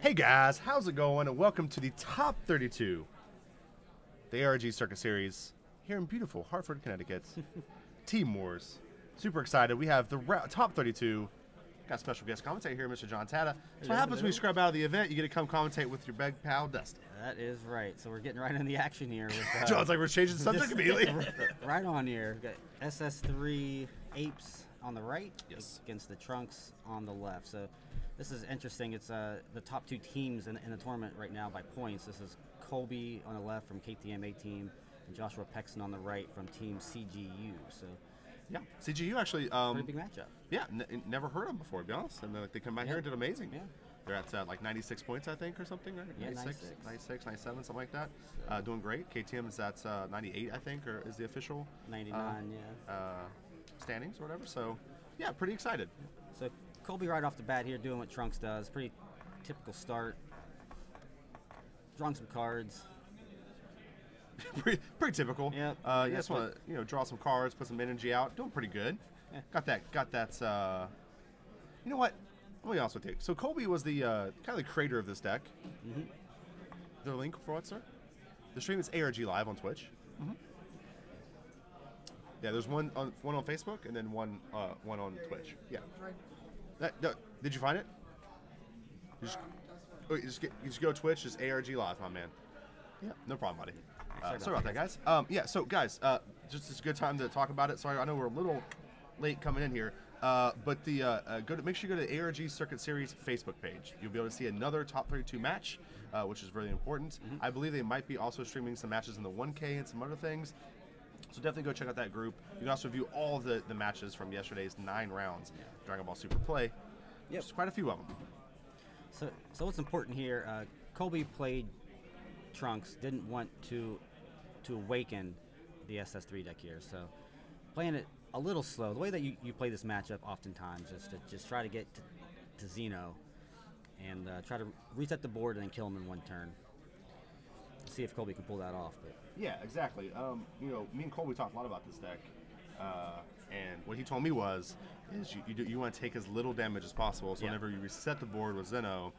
Hey guys, how's it going? And welcome to the Top 32, the ARG Circuit Series here in beautiful Hartford, Connecticut. Team Wars. Super excited. We have the Top 32. Got a special guest commentator here, Mr. John Tata. So what happens when you scrub out of the event? You get to come commentate with your big pal, Dusty. That is right. So we're getting right in the action here. With, John's like, we're changing the subject immediately. Right on here. We've got SS3 Apes on the right against the Trunks on the left. So this is interesting. It's the top two teams in the tournament right now by points. This is Colby on the left from KTM team and Joshua Pecson on the right from Team CGU. So yeah, CGU actually. Pretty big matchup. Yeah, never heard of them before, to be honest. And they come out here and did amazing. Yeah. They're at like 96 points, I think, or something, right? Yeah, 96, 97, something like that. Doing great. KTM is at 98, I think, or is the official 99, standings or whatever. So, yeah, pretty excited. So Colby right off the bat here doing what Trunks does. Pretty typical start. Drawing some cards. pretty typical. Yeah. You just want to draw some cards, put some energy out. Doing pretty good. Yeah. Got that. You know what? Let me be honest with you. So Colby was the kind of the creator of this deck. Mm-hmm. The link for what, sir? The stream is ARG Live on Twitch. Mm-hmm. Yeah, there's one on Facebook and then one on Twitch. Yeah. Did you find it? You just go to Twitch, just ARG Live, my man. Yeah, no problem, buddy. Sorry about that, guys. Yeah, so guys, just it's a good time to talk about it. Sorry, I know we're a little late coming in here, but make sure you go to the ARG Circuit Series Facebook page. You'll be able to see another Top 32 match, which is really important. Mm-hmm. I believe they might be also streaming some matches in the 1K and some other things. So definitely go check out that group. You can also view all of the matches from yesterday's 9 rounds Dragon Ball Super Play. Yep. There's quite a few of them. So what's important here? Colby played Trunks, didn't want to awaken the SS3 deck here, so playing it a little slow. The way that you play this matchup oftentimes is to just try to get to Xeno and try to reset the board and then kill him in one turn. See if Colby can pull that off. But yeah, exactly. Me and Colby talked a lot about this deck, and what he told me is you want to take as little damage as possible. So whenever you reset the board with Xeno,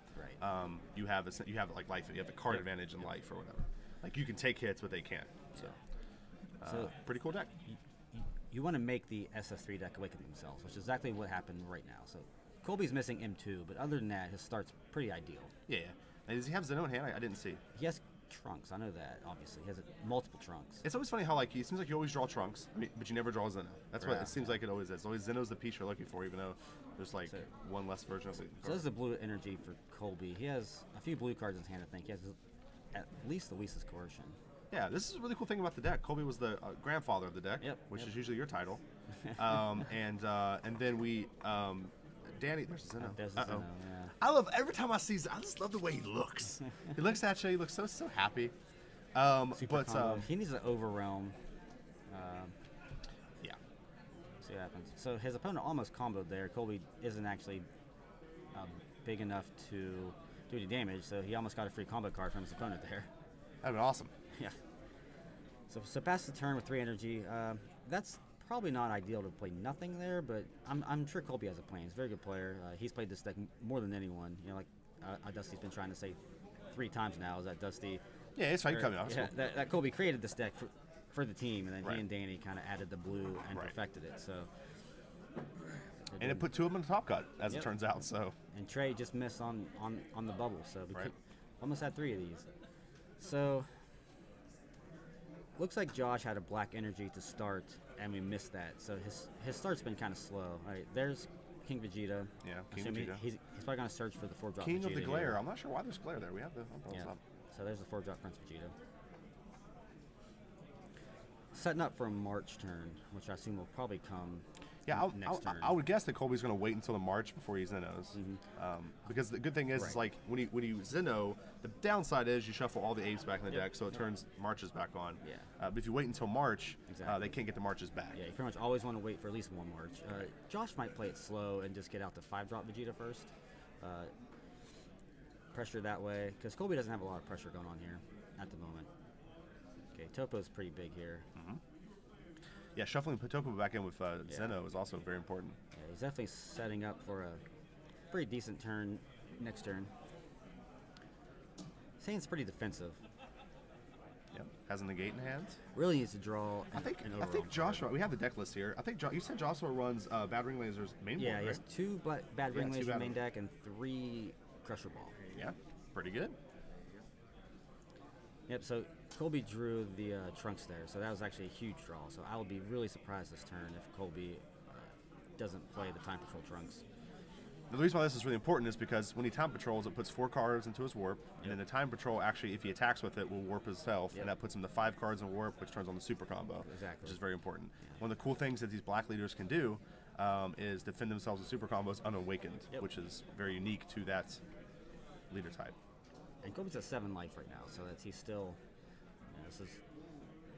you have like life. You have the card advantage in life or whatever. Like you can take hits, but they can't. So pretty cool deck. You want to make the SS3 deck awaken themselves, which is exactly what happened right now. So Colby's missing M2, but other than that, his start's pretty ideal. Yeah. And does he have Xeno in hand? I didn't see. He has Trunks. I know that, obviously. He has multiple Trunks. It's always funny how it seems like you always draw Trunks, but you never draw Xeno. That's what it seems like it always is. Always Xeno's the piece you're looking for, even though there's one less version of it. So this is the blue energy for Colby. He has a few blue cards in his hand, I think. He has at least the Lisa's Coercion. Yeah, this is a really cool thing about the deck. Colby was the grandfather of the deck, which is usually your title. And then we, Danny, there's Xeno. There's Xeno, yeah. I love every time I see Xeno, I just love the way he looks. He looks at you. He looks so happy. He needs an Overrealm. Yeah. See what happens. So his opponent almost comboed there. Colby isn't actually big enough to do any damage, so he almost got a free combo card from his opponent there. That'd be awesome. Yeah. So pass the turn with 3 energy. That's probably not ideal to play nothing there, but I'm sure Colby has a plan. He's a very good player. He's played this deck more than anyone. Dusty's been trying to say 3 times now is that Dusty. Yeah, it's fine. Coming out. Yeah, that Colby created this deck for the team, and then he and Danny kind of added the blue and perfected it. So. And it put 2 of them in the top cut, as it turns out. So. And Trey just missed on the bubble, so we almost had 3 of these. So. Looks like Josh had a black energy to start, and we missed that. So his start's been kind of slow. All right, there's King Vegeta. Yeah, King Vegeta. He's probably going to search for the 4-drop King Vegeta of the Glare. here. I'm not sure why there's glare there. We have the up. So there's the 4-drop Prince Vegeta. Setting up for a March turn, which I assume will probably come next turn. I would guess that Colby's going to wait until the March before he Xenos. Because the good thing is like when you Xeno, the downside is you shuffle all the apes back in the deck, so it turns Marches back on. Yeah. But if you wait until March, they can't get the Marches back. Yeah, you pretty much always want to wait for at least 1 March. Josh might play it slow and just get out the 5-drop Vegeta first. Pressure that way, because Colby doesn't have a lot of pressure going on here at the moment. Okay, Topo's pretty big here. Yeah, shuffling Topo back in with Xeno is also very important. Yeah, he's definitely setting up for a pretty decent turn next turn. hand's pretty defensive. Yep. Has a negate in hand. Really needs to draw. I think Joshua. We have the deck list here. I think you said Joshua runs Bad Ring Laser's main board. Yeah, he has right? 2 Bad Ring Laser main deck and 3 Crusher Ball. Yeah, pretty good. Yep. So Colby drew the Trunks there, so that was actually a huge draw. So I would be really surprised this turn if Colby doesn't play the Time Patrol Trunks. The reason why this is really important is because when he time patrols, it puts 4 cards into his warp, and then the time patrol actually, if he attacks with it, will warp himself, and that puts him to 5 cards in warp, which turns on the super combo, which is very important. One of the cool things that these black leaders can do is defend themselves with super combos unawakened, which is very unique to that leader type. And Colby's at 7 life right now, so he's still. This is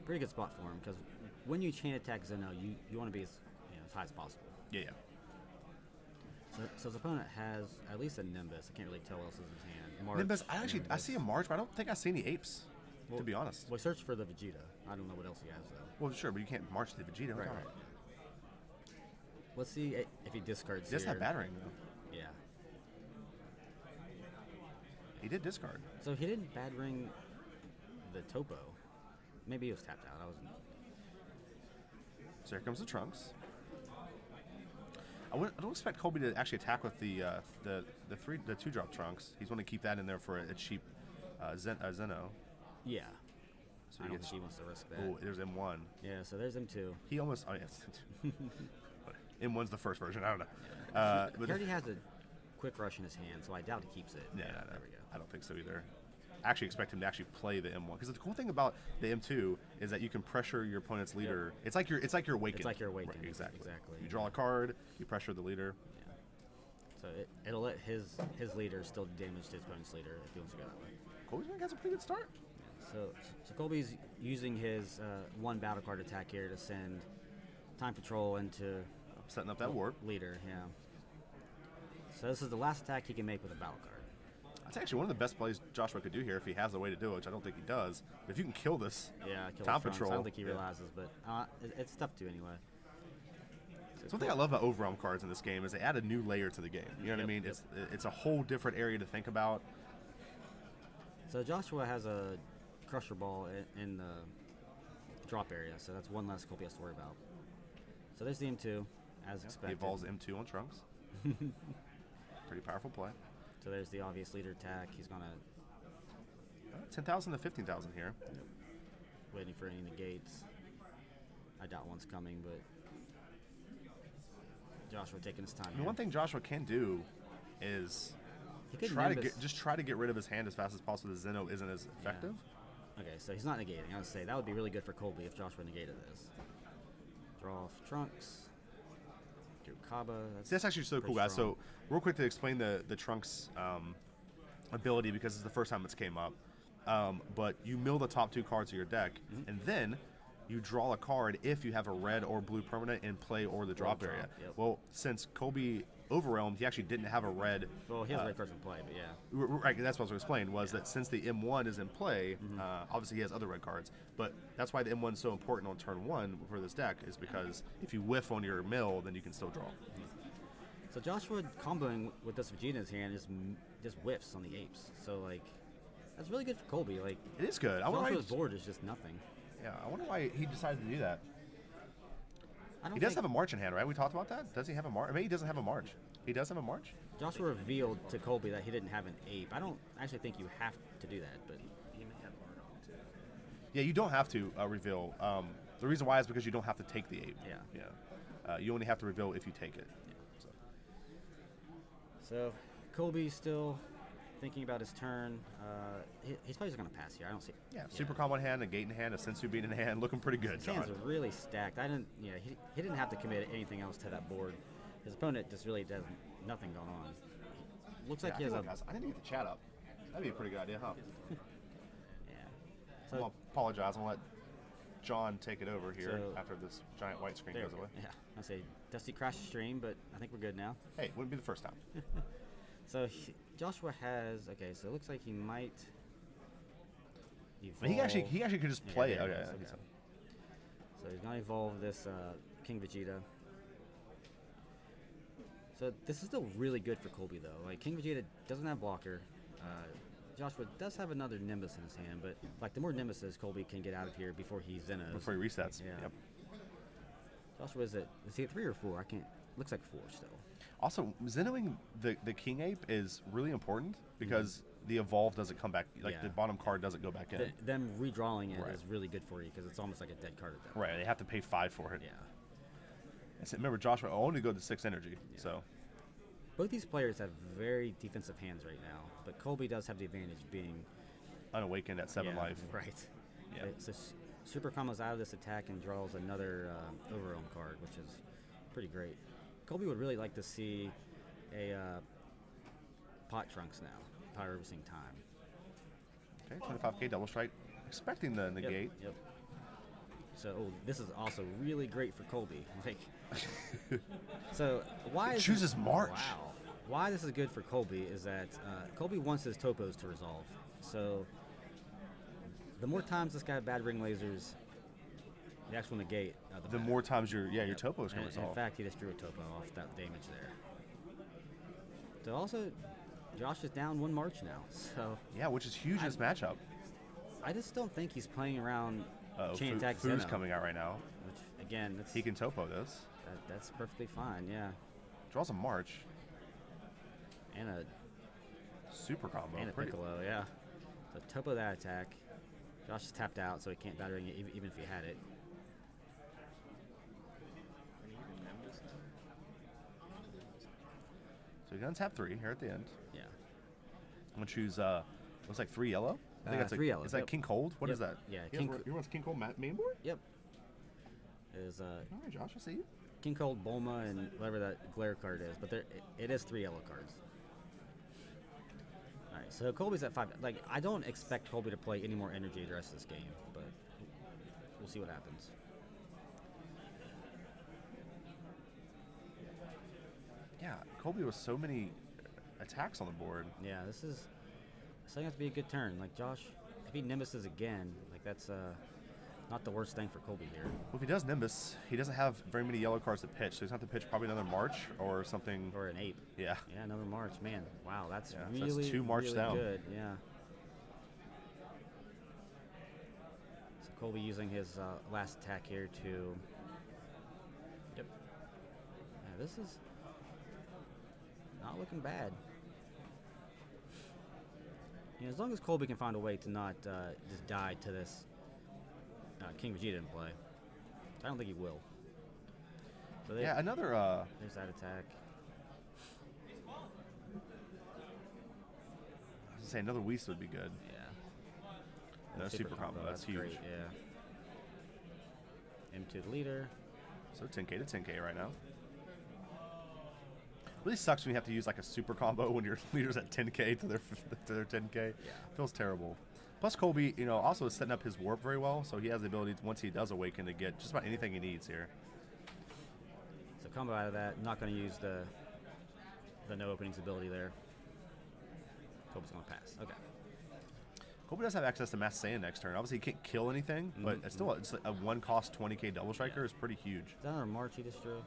a pretty good spot for him because when you chain attack Zeno, you want to be as high as possible. Yeah. So his opponent has at least a Nimbus. I can't really tell what else is in his hand. March, Nimbus, I see a March, but I don't think I see any apes, to be honest. Well, search for the Vegeta. I don't know what else he has, though. Well, sure, but you can't March the Vegeta. Right. Let's see if he discards He does have battering, though. Yeah. He did discard. So he didn't bad ring the Topo. Maybe he was tapped out. I wasn't. So here comes the Trunks. I don't expect Colby to actually attack with the 2-drop Trunks. He's going to keep that in there for a cheap Zeno. Yeah. So I don't think he wants to risk that. Oh, there's M1. Yeah, so there's M2. He almost. Oh, yes. M1's the first version. I don't know. But he already has a quick rush in his hand, so I doubt he keeps it. Yeah, there we go. I don't think so either. I actually expect him to actually play the M1 because the cool thing about the M2 is that you can pressure your opponent's leader. It's like your awaken. It's like your awaken. Right, exactly. Exactly. You draw a card, you pressure the leader. Yeah. So it'll let his leader still damage his opponent's leader if he wants to go that way. Colby's got a pretty good start. Yeah. So Colby's using his 1 battle card attack here to send Time Patrol into setting up that warp leader. Yeah. So this is the last attack he can make with a battle card. That's actually one of the best plays Joshua could do here if he has a way to do it, which I don't think he does. But if you can kill this, kill Time Trunks, Patrol. I don't think he realizes, but it's tough to anyway. So one thing I love about overwhelm cards in this game is they add a new layer to the game. You know what I mean? It's a whole different area to think about. So Joshua has a Crusher Ball in the drop area, so that's one less Colby has to worry about. So there's the M2, as expected. He evolves M2 on Trunks. Pretty powerful play. So there's the obvious leader attack. He's going to... 10,000 to 15,000 here. Waiting for any negates. I doubt one's coming, but Joshua taking his time. I mean, one thing Joshua can do is try to get rid of his hand as fast as possible. The Zeno isn't as effective. Yeah. Okay, so he's not negating. I would say that would be really good for Colby if Joshua negated this. Draw off Trunks. Do Kaba. That's actually so cool, guys. So real quick to explain the Trunks ability, because it's the first time it's came up. But you mill the top 2 cards of your deck, and then you draw a card if you have a red or blue permanent in play or the drop area. Yep. Well, since Colby overwhelmed, he actually didn't have a red. Well, he has red cards in play, but yeah. Right, that's what I was explaining, was that since the M1 is in play, obviously he has other red cards, but that's why the M1 is so important on turn 1 for this deck, is because if you whiff on your mill, then you can still draw. So Joshua comboing with this Vegeta in his hand just whiffs on the apes. So, like, that's really good for Colby. Like, it is good. Joshua's board is just nothing. Yeah, I wonder why he decided to do that. He does have a March in hand, right? We talked about that. Does he have a March? Maybe he doesn't have a March. He does have a March? Joshua revealed to Colby that he didn't have an ape. I don't actually think you have to do that, but he may have March too. Yeah, you don't have to reveal. The reason why is because you don't have to take the ape. Yeah. You only have to reveal if you take it. Yeah. So Colby's still thinking about his turn. He's probably just going to pass here. I don't see. Yeah, super combo in hand, a gate in hand, a sensu bean in hand, looking pretty good. His hands are really stacked. He didn't have to commit anything else to that board. His opponent just really does nothing going on. Looks like he has a. I need to get the chat up. That'd be a pretty good idea, huh? Yeah. So, I'll apologize. I'll let John take it over here after this giant white screen goes away. Yeah, I say Dusty crashed the stream, but I think we're good now. Hey, wouldn't be the first time. So Joshua has so it looks like he might. He actually could just play it. Okay. So he's gonna evolve this King Vegeta. So this is still really good for Colby though. Like King Vegeta doesn't have blocker. Joshua does have another Nimbus in his hand, but like the more Nimbuses Colby can get out of here before he Zenos. Before he resets. Yeah. Yep. Joshua, is he at 3 or 4? I can't. Looks like 4 still. Also, Zenoing the King Ape is really important because the evolve doesn't come back. Like the bottom card doesn't go back in. Them redrawing it is really good for you because it's almost like a dead card at that point. Right. They have to pay 5 for it. Yeah. And remember, Joshua only go to 6 energy. Yeah. So. Both these players have very defensive hands right now, but Colby does have the advantage being unawakened at 7 life. Right. Yeah. So super combos out of this attack and draws another overwhelm card, which is pretty great. Colby would really like to see a pot Trunks now, power reversing time. Okay, 25k double strike, expecting the negate. Yep. So this is also really great for Colby. Like, so why chooses March? Wow. Why this is good for Colby is that Colby wants his topos to resolve. So the more times this guy bad ring lasers, the actual negate, the more times your topo is going to resolve. In fact, he just drew a topo off that damage there. So also, Josh is down 1 March now. So yeah, which is huge in this matchup. I just don't think he's playing around chain attack Fu's Zeno, coming out right now. which again, he can topo this. That's perfectly fine. Yeah. Draws a March. And a super combo. And a Piccolo, yeah. So topo that attack. Josh is tapped out, so he can't battering it even if he had it. So he's gonna tap 3 here at the end. Yeah. I'm gonna choose looks like 3 yellow. I think that's 3 yellow. Is that King Cold? What is that? Yeah, he wants King Cold main board? Yep. Is alright, Josh, I see you. King Cold, Bulma, and whatever that glare card is, but it is 3 yellow cards. Alright, so Colby's at 5. Like, I don't expect Colby to play any more energy the rest of this game, but we'll see what happens. Yeah, Colby with so many attacks on the board. Yeah, this is going to have to be a good turn. Like, Josh, if he Nimbuses again, like, that's not the worst thing for Colby here. Well, if he does Nimbus, he doesn't have very many yellow cards to pitch, so he's going to have to pitch probably another March or something. Or an Ape. Yeah. Yeah, another March. Man, wow, that's really, so that's 2 March really down. Good, yeah. So Colby using his last attack here to... Yep. Yeah, this is not looking bad. You know, as long as Colby can find a way to not just die to this King Vegeta in play. I don't think he will. So yeah, another... there's that attack. I was going to say, another Whis would be good. Yeah. Another super combo. That's huge. Great, yeah. M2 the leader. So 10k to 10k right now. Really sucks when you have to use like a super combo when your leader's at 10k to their 10k. Yeah. Feels terrible. Plus Colby, you know, also is setting up his warp very well, so he has the ability, once he does awaken, to get just about anything he needs here. So combo out of that. Not going to use the no openings ability there. Colby's going to pass. Okay. Colby does have access to Master Saiyan next turn. Obviously, he can't kill anything, but it's still it's a 1-cost 20k double striker is pretty huge. Is that another March he just drew?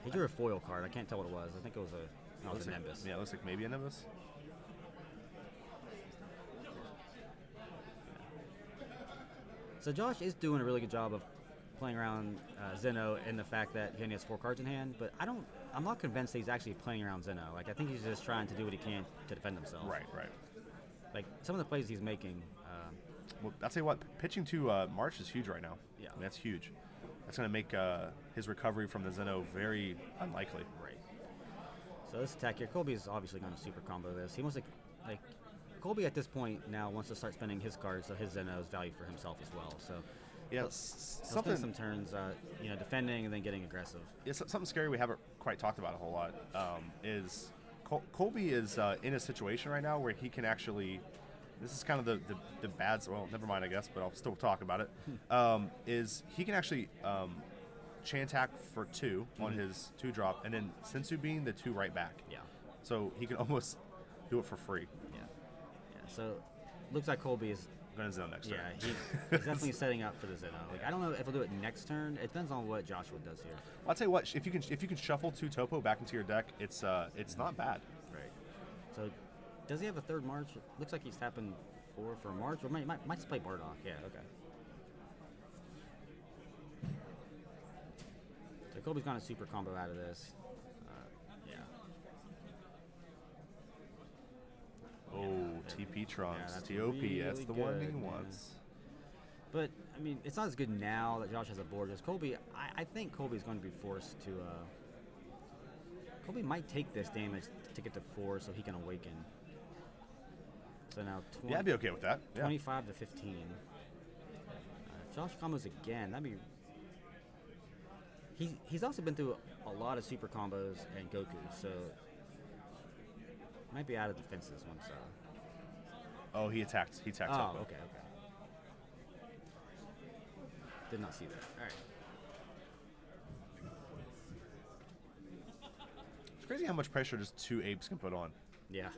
He drew a foil card. I can't tell what it was. I think it was a Nimbus. Yeah, it looks like maybe a Nimbus. So Josh is doing a really good job of playing around Zeno in the fact that he only has 4 cards in hand, but I'm not convinced that he's actually playing around Zeno. Like, I think he's just trying to do what he can to defend himself. Right. Like, some of the plays he's making. Well, I'll tell you what, pitching to March is huge right now. Yeah. I mean, that's huge. That's going to make his recovery from the Zeno very unlikely. Right. So this attack here, Colby is obviously going to super combo this. He wants to, like, Colby at this point now wants to start spending his cards so his Zeno is value for himself as well. So yeah, he'll spend some turns, defending and then getting aggressive. Yeah, something scary we haven't quite talked about a whole lot is Colby is in a situation right now where he can actually. This is kind of the bad. Well, never mind, I guess, but I'll still talk about it. Is he can actually chain attack for 2 on his 2-drop, and then Sensu Bean the 2 right back. Yeah. So he can almost do it for free. Yeah. So looks like Colby is going to Zeno next turn. Yeah, he's definitely setting up for the Zeno. Like, I don't know if he'll do it next turn. It depends on what Joshua does here. I'll tell you what, if you can shuffle 2 topo back into your deck, it's not bad. Right. So Does he have a third March? It looks like he's tapping 4 for a March. Or might just play Bardock. Yeah, okay. So Colby's gone a super combo out of this. Yeah. Oh, TP Trunks. that's TOP. really That's the one he good, wants. But, I mean, it's not as good now that Josh has a board. Because Colby, I think Colby's going to be forced to... Colby might take this damage to get to 4 so he can awaken. So now 20, Yeah, I'd be okay with that. Yeah. 25 to 15. If Josh combos again, that'd be... He's also been through a lot of super combos and Goku, so... Might be out of defenses once... Oh, he attacked. He attacked. Oh, okay. Did not see that. All right. It's crazy how much pressure just 2 apes can put on. Yeah.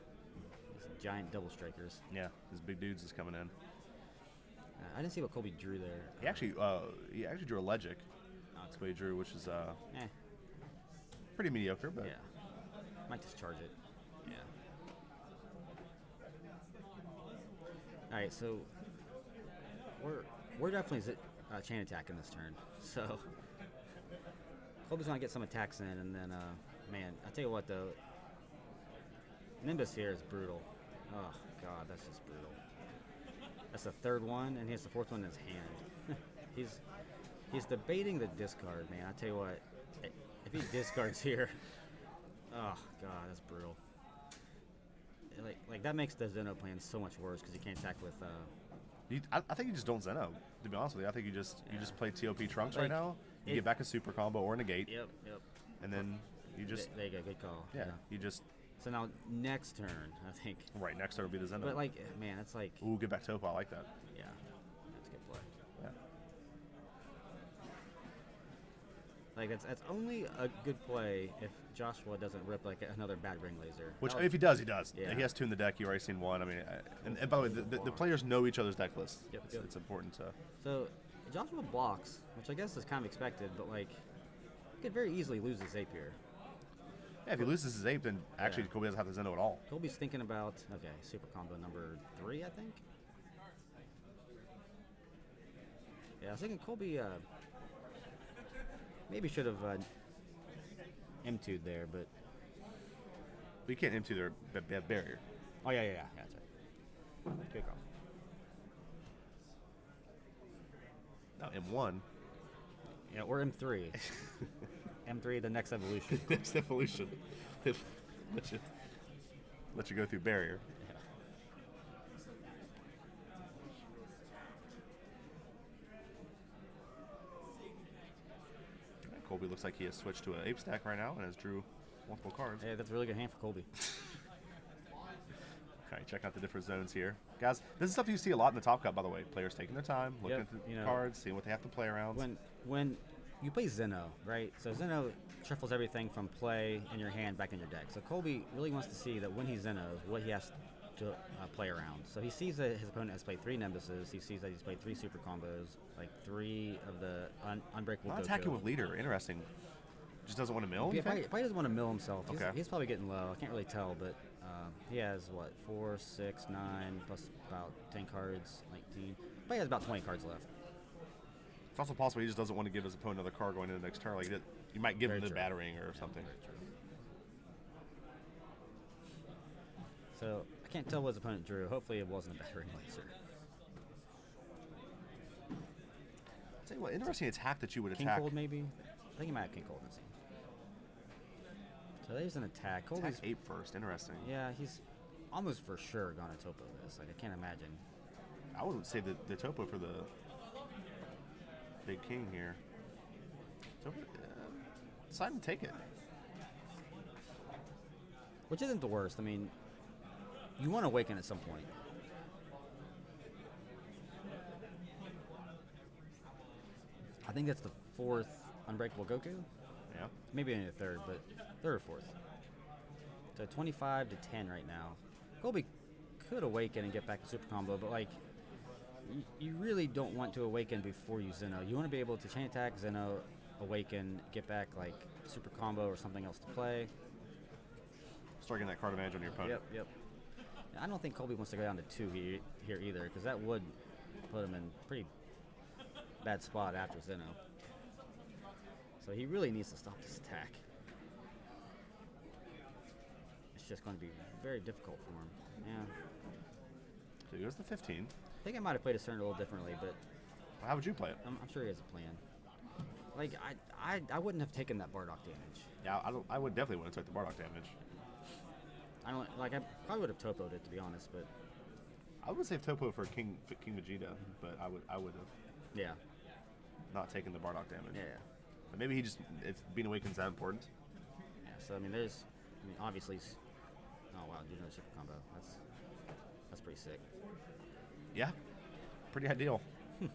These giant double strikers. Yeah, his big dudes is coming in. I didn't see what Colby drew there. He actually drew a Legic. That's what he drew, which is pretty mediocre, but Yeah. Might just charge it. Yeah. All right, so we're definitely chain attacking this turn. So Colby's gonna get some attacks in, and then man, I tell you what though, Nimbus here is brutal. Oh God, that's just brutal. That's the third one, and he has the fourth one in his hand. he's debating the discard, man. I tell you what, if he discards here, oh God, that's brutal. Like that makes the Zeno plan so much worse because you can't attack with. I think you just don't Zeno. To be honest with you, I think you just play TOP Trunks Like, right now. You get back a super combo or a negate. Yep. And then you just There you go, good call. yeah, you just So now next turn, I think. right next turn will be the Zeno. But like, man, it's like Ooh, get back Topo. I like that. yeah, that's a good play. Yeah. Like that's only a good play if Joshua doesn't rip like another bad ring laser. Which That if he does, he does. Yeah. He has 2 in the deck. You already seen 1. I mean, and by the way, the players know each other's deck lists. Yep, It's, yep. it's important to. So Joshua blocks, which I guess is kind of expected, but like he could very easily lose this ape here. Yeah, if he loses his ape, then actually Yeah. Colby doesn't have the Zeno at all. Colby's thinking about super combo number 3, I think. Yeah, I was thinking Colby maybe should have M2'd there, but But you can't M2 their barrier. oh yeah, that's right. Good call. Now M1. Yeah, or M3. M3, the next evolution. Next evolution. let you go through barrier. Colby looks like he has switched to an ape stack right now and has drew multiple cards. Hey, that's a really good hand for Colby. Okay, check out the different zones here. Guys, this is stuff you see a lot in the Top Cut, by the way. Players taking their time, looking Yep, at the cards, seeing what they have to play around. When you play Zeno, right? So Zeno shuffles everything from play in your hand back in your deck. So Colby really wants to see that when he Zenos, what he has to play around. So he sees that his opponent has played 3 Nimbuses. He sees that he's played 3 super combos, like 3 of the unbreakable. Not Goku. attacking with leader. Interesting. Just doesn't want to mill. Yeah, you think? probably doesn't want to mill himself. Okay. He's probably getting low. I can't really tell, but he has what 4, 6, 9 plus about 10 cards, 19. But he has about 20 cards left. It's also possible he just doesn't want to give his opponent another card going into the next turn. Like you might give Very him the true. battering or something. Very true. So I can't tell what his opponent drew. Hopefully it wasn't a battering laser. Tell you what, interesting attack that you would King attack. Cold maybe? I think he might have King Cold in this scene. So there's an attack. Colby's, Attack ape first. Interesting. yeah, he's almost for sure gonna topo this. Like I can't imagine. I would say the topo for the big king here. Topo, decide to take it. Which isn't the worst. I mean, you want to awaken at some point. I think that's the 4th Unbreakable Goku. Yeah. Maybe only the 3rd, but 3rd or 4th. So 25 to 10 right now. Colby could awaken and get back to super combo, but like, you really don't want to awaken before you Zeno. You want to be able to chain attack, Zeno, awaken, get back like super combo or something else to play. Start getting that card advantage on your opponent. Yep. I don't think Colby wants to go down to 2 here either, because that would put him in pretty bad spot after Zeno. So he really needs to stop this attack. It's just going to be very difficult for him. Yeah. So he goes to 15. I think I might have played his turn a little differently, but how would you play it? I'm sure he has a plan. Like I wouldn't have taken that Bardock damage. Yeah, I would definitely want to take the Bardock damage. I probably would have topoed it, to be honest, but I would save topo for King Vegeta, but I would have. Yeah. Not taking the Bardock damage. Yeah. But maybe it's being awakened's that important. Yeah. So obviously. Oh wow, you know, super combo. That's pretty sick. Yeah. Pretty ideal. Yeah.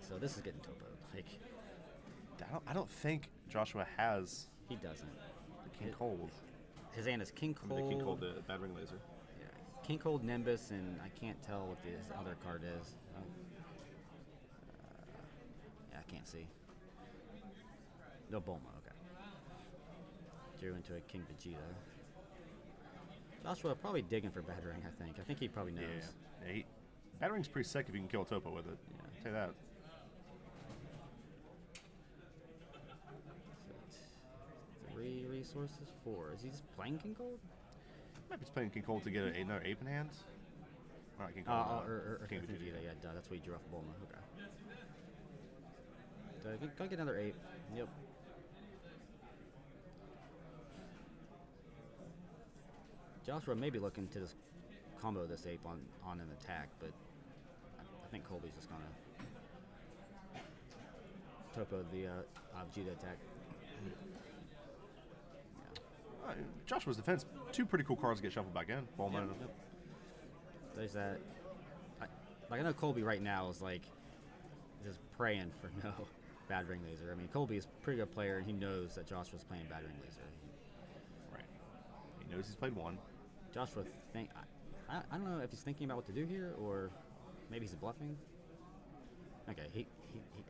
So this is getting topoed. Like. I don't think Joshua has. He doesn't. King Cold. His hand is King Cold. The King Cold, the Bad Ring Laser. Yeah. King Cold, Nimbus, and I can't tell what this other card is. Yeah, I can't see. No Bulma, okay. Drew into a King Vegeta. Joshua probably digging for Bad Ring, I think. I think he probably knows. Yeah, Bad Ring's pretty sick if you can kill a Topo with it. Yeah. I'll tell you that. 3 resources, 4. Is he just playing King Cold? Might be just playing King Cold to get another ape in hand. Not King Cold. Or King Vegeta. Vegeta. Yeah, duh, that's what he drew off Bulma. Okay. So, go get another ape. Yep. Joshua may be looking to just combo this ape on an attack, but I think Colby's just gonna topo the Vegeta attack. Joshua's defense, 2 pretty cool cards to get shuffled back in. Bulma. Yep. There's that. I know Colby right now is like just praying for no Bad Ring Laser. I mean, Colby is a pretty good player, and he knows that Joshua's playing Bad Ring Laser. Right. He knows he's played 1. Joshua I don't know if he's thinking about what to do here, or maybe he's bluffing. Okay, he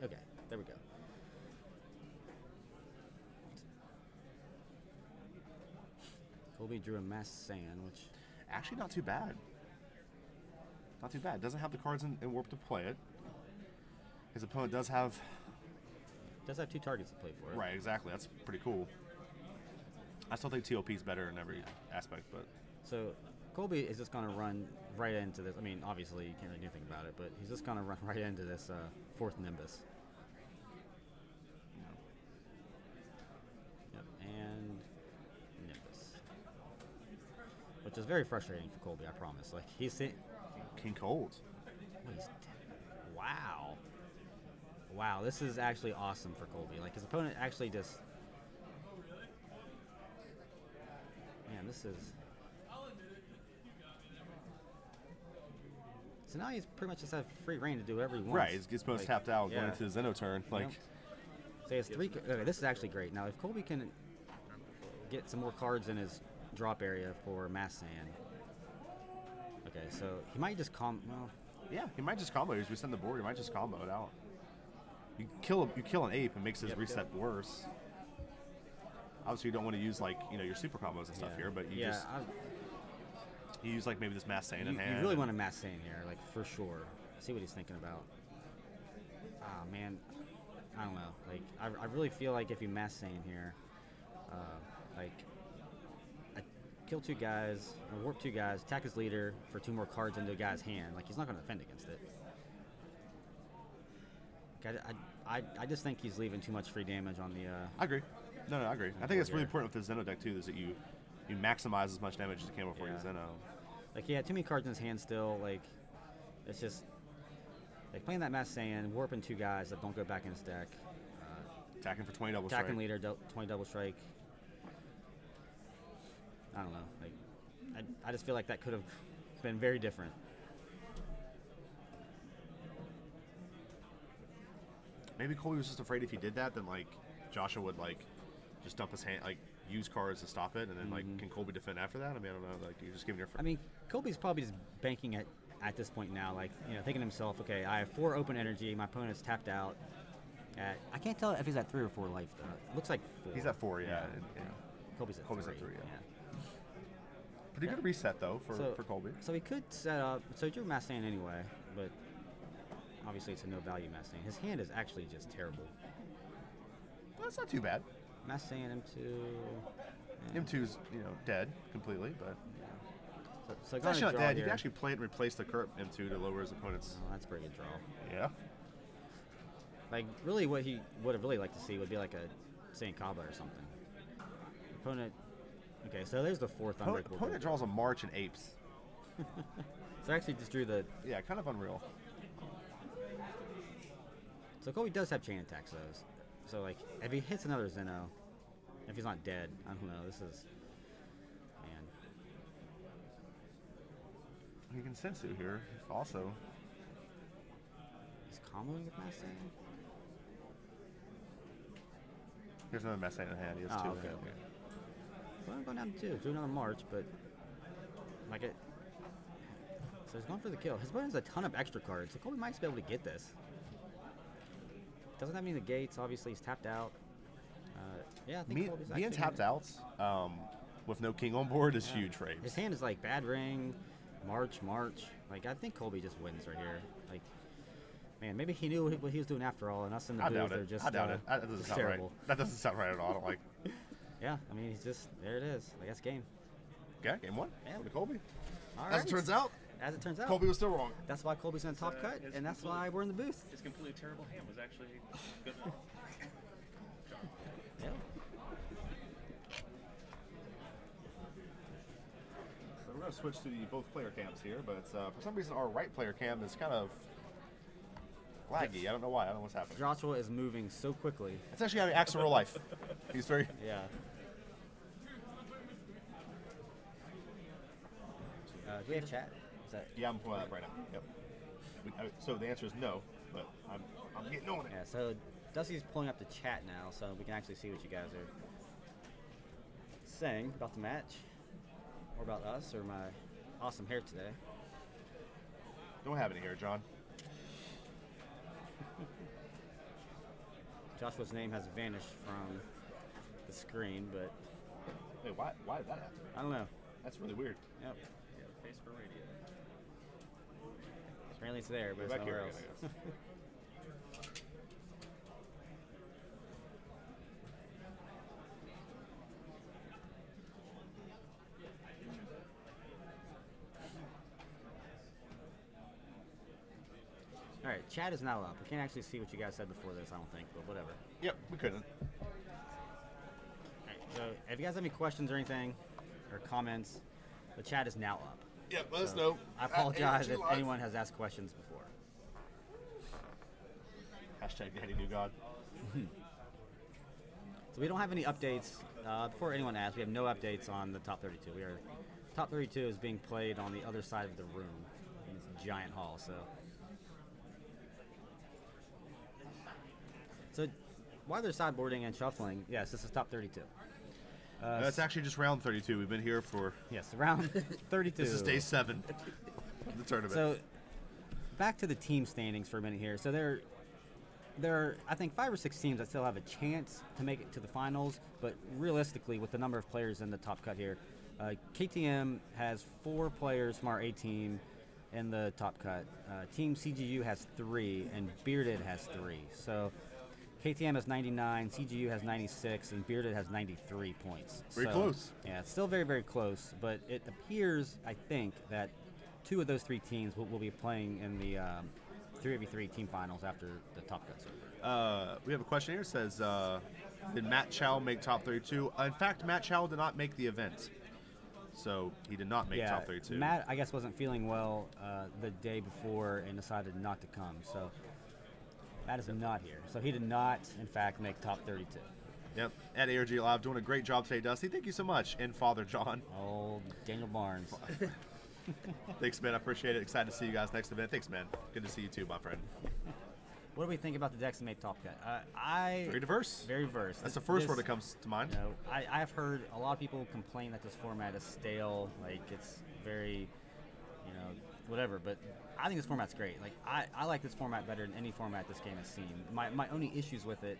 okay, there we go. Colby drew a Mass Sand, which actually not too bad. Not too bad. Doesn't have the cards in Warp to play it. His opponent does have 2 targets to play for it. Right, exactly. That's pretty cool. I still think TOP is better in every aspect, but so Colby is just going to run right into this. I mean, obviously you can't really do anything about it, but he's just going to run right into this 4th Nimbus. Yep, and Nimbus, which is very frustrating for Colby. I promise. Like he's King Cold. Wow, this is actually awesome for Colby. Like his opponent actually just. Man, this is. So now he's pretty much just have free reign to do whatever he wants. Right, his opponent's tapped out going into the Zeno turn. Like, so he has 3. Okay, this is actually great. Now, if Colby can get some more cards in his drop area for Mass Sand. Okay, so he might just yeah, he might just combo. As we send the board, he might just combo it out. You kill an ape and makes his reset worse. Obviously, you don't want to use your super combos and stuff here, but you use maybe this Mass Sand in hand. You really want a Mass Sand here, like for sure. See what he's thinking about. Oh man, I don't know. Like I really feel like if you Mass Sand here, I kill 2 guys, or warp 2 guys, attack his leader for 2 more cards into a guy's hand. Like he's not going to defend against it. I just think he's leaving too much free damage on the. I agree. No, I agree. I think it's really important with the Zeno deck too, is that you maximize as much damage as you can before you Zeno. Like he had too many cards in his hand still. Like it's just like playing that Mass Sand, warping 2 guys that don't go back in his deck. Attacking for 20 double strike. Attacking leader, 20 double strike. I don't know. Like I just feel like that could have been very different. Maybe Colby was just afraid if he did that, then Joshua would just dump his hand, use cards to stop it, and then can Colby defend after that? I mean, I don't know. You're just giving your. I mean, Colby's probably just banking at this point now, thinking to himself, okay, I have 4 open energy. My opponent's tapped out. I can't tell if he's at 3 or 4 life though. It looks like 4. He's at 4, yeah. Colby's at 3. Yeah. Pretty good reset, though, for Colby. So he could set up. So he drew Mass Sand anyway, but obviously it's a no-value Mass Sand. His hand is actually just terrible. Well, that's not too bad. Mass Sand, M2. Yeah. M2's, dead completely, but... Yeah. So it's actually not dead. You can actually play it and replace the current M2 to lower his opponent's... Oh, that's a pretty good draw. Yeah. Like, really what he would have really liked to see would be like a St. Kaba or something. Opponent... Okay, so there's the fourth unbreakable. Opponent draws a March and Apes. So I actually just drew the... Yeah, kind of unreal. So Colby does have chain attacks, though. So, like, if he hits another Zeno, if he's not dead, I don't know, this is... Man. You can Sensu here, also. He's comboing with Mass Sand? Here's another Mass Sand in hand. He has two. Okay. Well, I'm going down to 2. Do another March, but... Like it... So he's going for the kill. His opponent has a ton of extra cards, so Colby might just be able to get this. Doesn't have any negates. Obviously, he's tapped out. Yeah, I think Colby's being tapped out with no king on board is huge for Apes. His hand is like Bad Ring, March. Like, I think Colby just wins right here. Like, man, maybe he knew what he was doing after all, and us in the booth are just I doubt it. That doesn't sound terrible. right. That doesn't sound right at all. I don't like. Yeah, I mean, he's just there. It is. Like, that's game. Okay, game 1. Yeah. For Colby. All As it turns out. As it turns out. Colby was still wrong. That's why Colby's in the top cut, and that's why we're in the booth. His completely terrible hand was actually good enough. Yeah. So we're going to switch to the both player cams here, but for some reason our right player cam is kind of laggy. I don't know why. I don't know what's happening. Joshua is moving so quickly. That's actually how he acts in real life. He's very... Yeah. Do we have chat? Is that... Yeah, I'm pulling that up right now. Yep. So the answer is no, but I'm getting on it. Yeah, so Dusty's pulling up the chat now, so we can actually see what you guys are saying about the match, or about us, or my awesome hair today. Don't have any hair, John. Joshua's name has vanished from the screen, but... Wait, why did that happen? I don't know. That's really weird. Yep. Yeah, face for radio. Apparently it's there, but it's nowhere else. All right, chat is now up. We can't actually see what you guys said before this, I don't think, but whatever. Yep, we couldn't. All right, so if you guys have any questions or anything, or comments, the chat is now up. Yep, let us know. I apologize if anyone has asked questions before. Hashtag Daddy New God. So we don't have any updates. Before anyone asks, we have no updates on the top 32. Top 32 is being played on the other side of the room in this giant hall. So while they're sideboarding and shuffling, yes, this is top 32. That's actually just round 32. We've been here for... Yes, round 32. This is day 7 of the tournament. So back to the team standings for a minute here. So there are, I think, 5 or 6 teams that still have a chance to make it to the finals, but realistically, with the number of players in the top cut here, KTM has 4 players from our A team in the top cut. Team CGU has 3, and Bearded has 3. So KTM has 99, CGU has 96, and Bearded has 93 points. Very close. Yeah, it's still very, very close, but it appears, I think, that 2 of those 3 teams will be playing in the 3v3 team finals after the top cuts over. We have a question here. It says, did Matt Chow make top 32? In fact, Matt Chow did not make the event. So he did not make top 32. Matt, I guess, wasn't feeling well the day before and decided not to come. So Matt is not here. So he did not, in fact, make top 32. Yep. At ARG Live, doing a great job today, Dusty. Thank you so much. And Father John. Oh, Daniel Barnes. Thanks, man. I appreciate it. Excited to see you guys next event. Thanks, man. Good to see you too, my friend. What do we think about the decks that made top cut? Very diverse. Very diverse. That's the first word that comes to mind. You know, I have heard a lot of people complain that this format is stale, like it's very, whatever. But I think this format's great. Like I like this format better than any format this game has seen. My only issues with it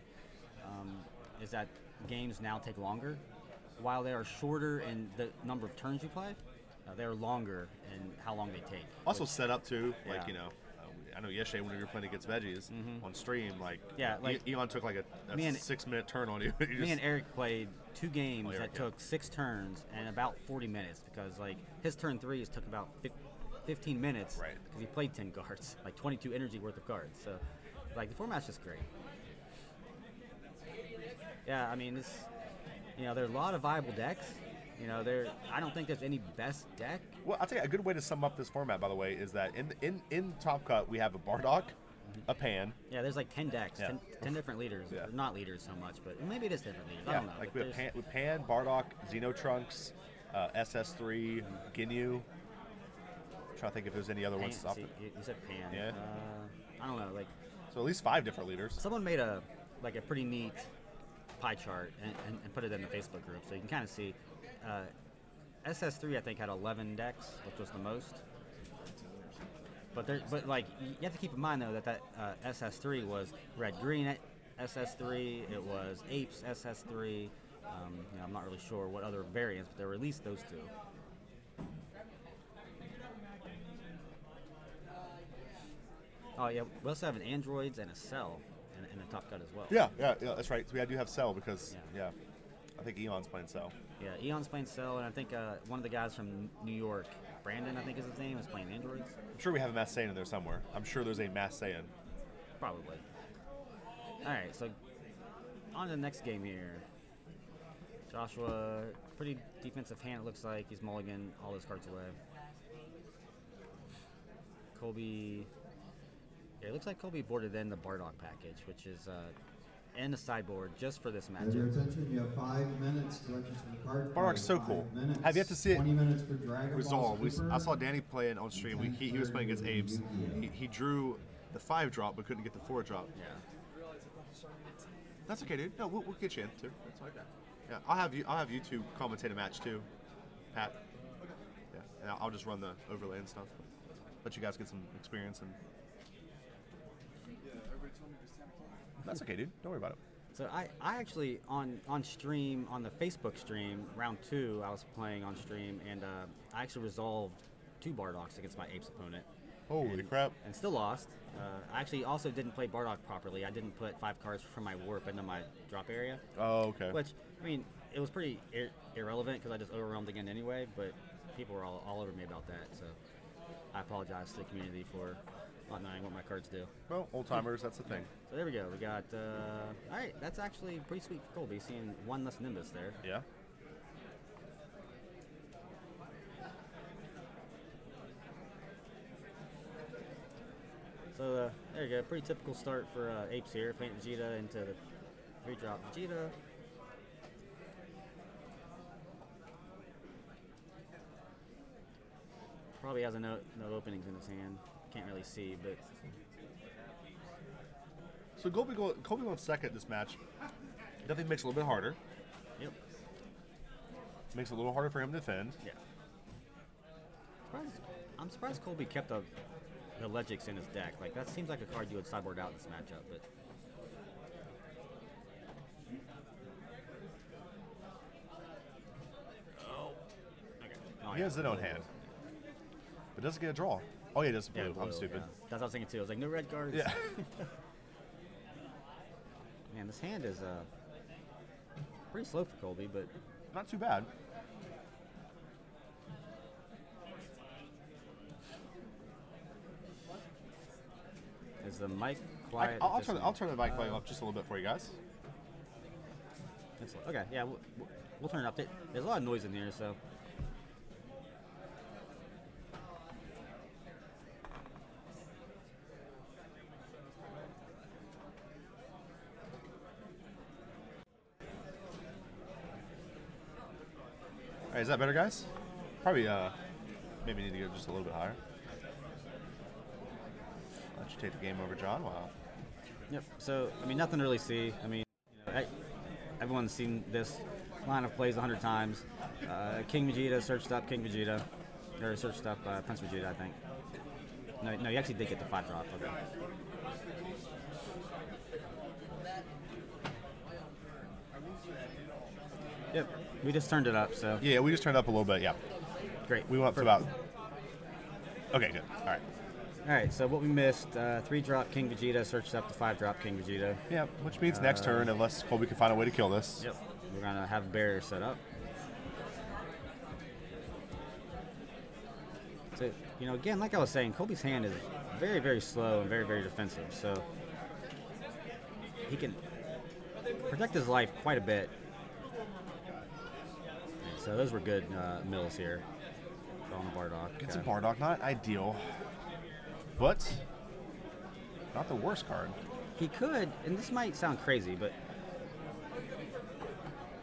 is that games now take longer. While they are shorter in the number of turns you play, they're longer in how long they take. Also set up too, like Yeah. I know yesterday when we were playing against Veggies on stream, Elon took like a me and- 6-minute turn on you. Me and Eric played 2 games Eric, that took 6 turns and about 40 minutes because like his turn 3s took about 15 minutes Right. because he played 10 cards, like 22 energy worth of cards. So like the format's just great. Yeah, I mean it's there are a lot of viable decks. I don't think there's any best deck. Well, I'll tell you a good way to sum up this format, by the way, is that in Top Cut we have a Bardock, a Pan. Yeah, there's like 10 decks, Yeah. 10 different leaders. Yeah. Or not leaders so much, but maybe it is different leaders. I Yeah, don't know. like but we have there's- Pan, Bardock, Xenotrunks, SS3, Ginyu. I'm trying to think if there's any other Pan, ones. That's see, off you said Pan. Yeah. I don't know. Like so at least 5 different leaders. someone made a pretty neat pie chart and put it in the Facebook group, so you can kind of see. SS3 I think had 11 decks, which was the most. But you have to keep in mind though that SS3 was red green SS3. It was apes SS3. I'm not really sure what other variants, but there were at least those 2. Oh yeah, we also have an androids and a cell in the Top Cut as well. Yeah, that's right. So we do have Cell because I think Eon's playing Cell. Yeah, Eon's playing Cell, and I think one of the guys from New York, Brandon, I think is his name, is playing androids. I'm sure we have a Mass Saiyan in there somewhere. I'm sure there's a Mass Saiyan. Probably. All right, so on to the next game here. Joshua, pretty defensive hand. It looks like he's mulligan all his cards away. Colby. Yeah, it looks like Colby boarded in the Bardock package, which is in the sideboard just for this At your matchup. attention, you have 5 minutes. Directions from the card. Bardock's so 5 cool. minutes. Have yet to see it 20 minutes for Dragon resolve. Ball Super. I saw Danny playing on stream. He was playing against Apes. He drew the 5 drop but couldn't get the 4 drop. Yeah. That's okay, dude. No, we'll get you in too. That's okay. Yeah, I'll have you 2 commentate a match too, Pat. Yeah, and I'll just run the overlay and stuff. Let you guys get some experience and. That's okay, dude. Don't worry about it. So I actually on stream, on the Facebook stream, round 2, I was playing on stream, and I actually resolved 2 Bardocks against my Apes opponent. Holy crap. And still lost. I actually also didn't play Bardock properly. I didn't put 5 cards from my warp into my drop area. Oh, okay. Which, I mean, it was pretty irrelevant because I just overwhelmed again anyway, but people were all over me about that, so I apologize to the community for not knowing what my cards do. Well, old timers, that's the thing. So there we go. We got, all right, that's actually pretty sweet for Colby, seeing 1 less Nimbus there. Yeah. So there you go. Pretty typical start for Apes here. Playing Vegeta into the 3-drop Vegeta. Probably has no openings in his hand. Can't really see, but So Colby going second this match. Definitely makes it a little bit harder. yep. Makes it a little harder for him to defend. Yeah. I'm surprised Colby kept the Legix in his deck. Like that seems like a card you would sideboard out in this matchup, but oh, He has his own hand. But doesn't get a draw. Oh yeah, he does blue. blue, I'm stupid. yeah. That's what I was thinking too. I was like, no red cards. Yeah. Man, this hand is pretty slow for Colby, but Not too bad. is the mic quiet? I'll turn the mic volume up just a little bit for you guys. Okay, yeah, we'll turn it up. There's a lot of noise in here, so. All right, is that better, guys? Probably maybe need to go just a little bit higher. Let you take the game over, John. Wow. Yep. So, I mean, nothing to really see. I mean, everyone's seen this line of plays 100 times. King Vegeta searched up King Vegeta, or searched up Prince Vegeta, I think. No, you actually did get the 5-drop. Okay. Yep. We just turned it up, so. Yeah, we just turned up a little bit. Yeah. Great. We went up to about. Okay, good. All right. All right, so what we missed, 3-drop King Vegeta, searched up to 5-drop King Vegeta. Yeah, which means next turn, unless Colby can find a way to kill this. Yep. We're going to have a barrier set up. So, again, like I was saying, Colby's hand is very, very slow and very, very defensive. So he can protect his life quite a bit. So those were good mills here. On the Bardock. It's a Bardock, not ideal, but not the worst card. He could, and this might sound crazy, but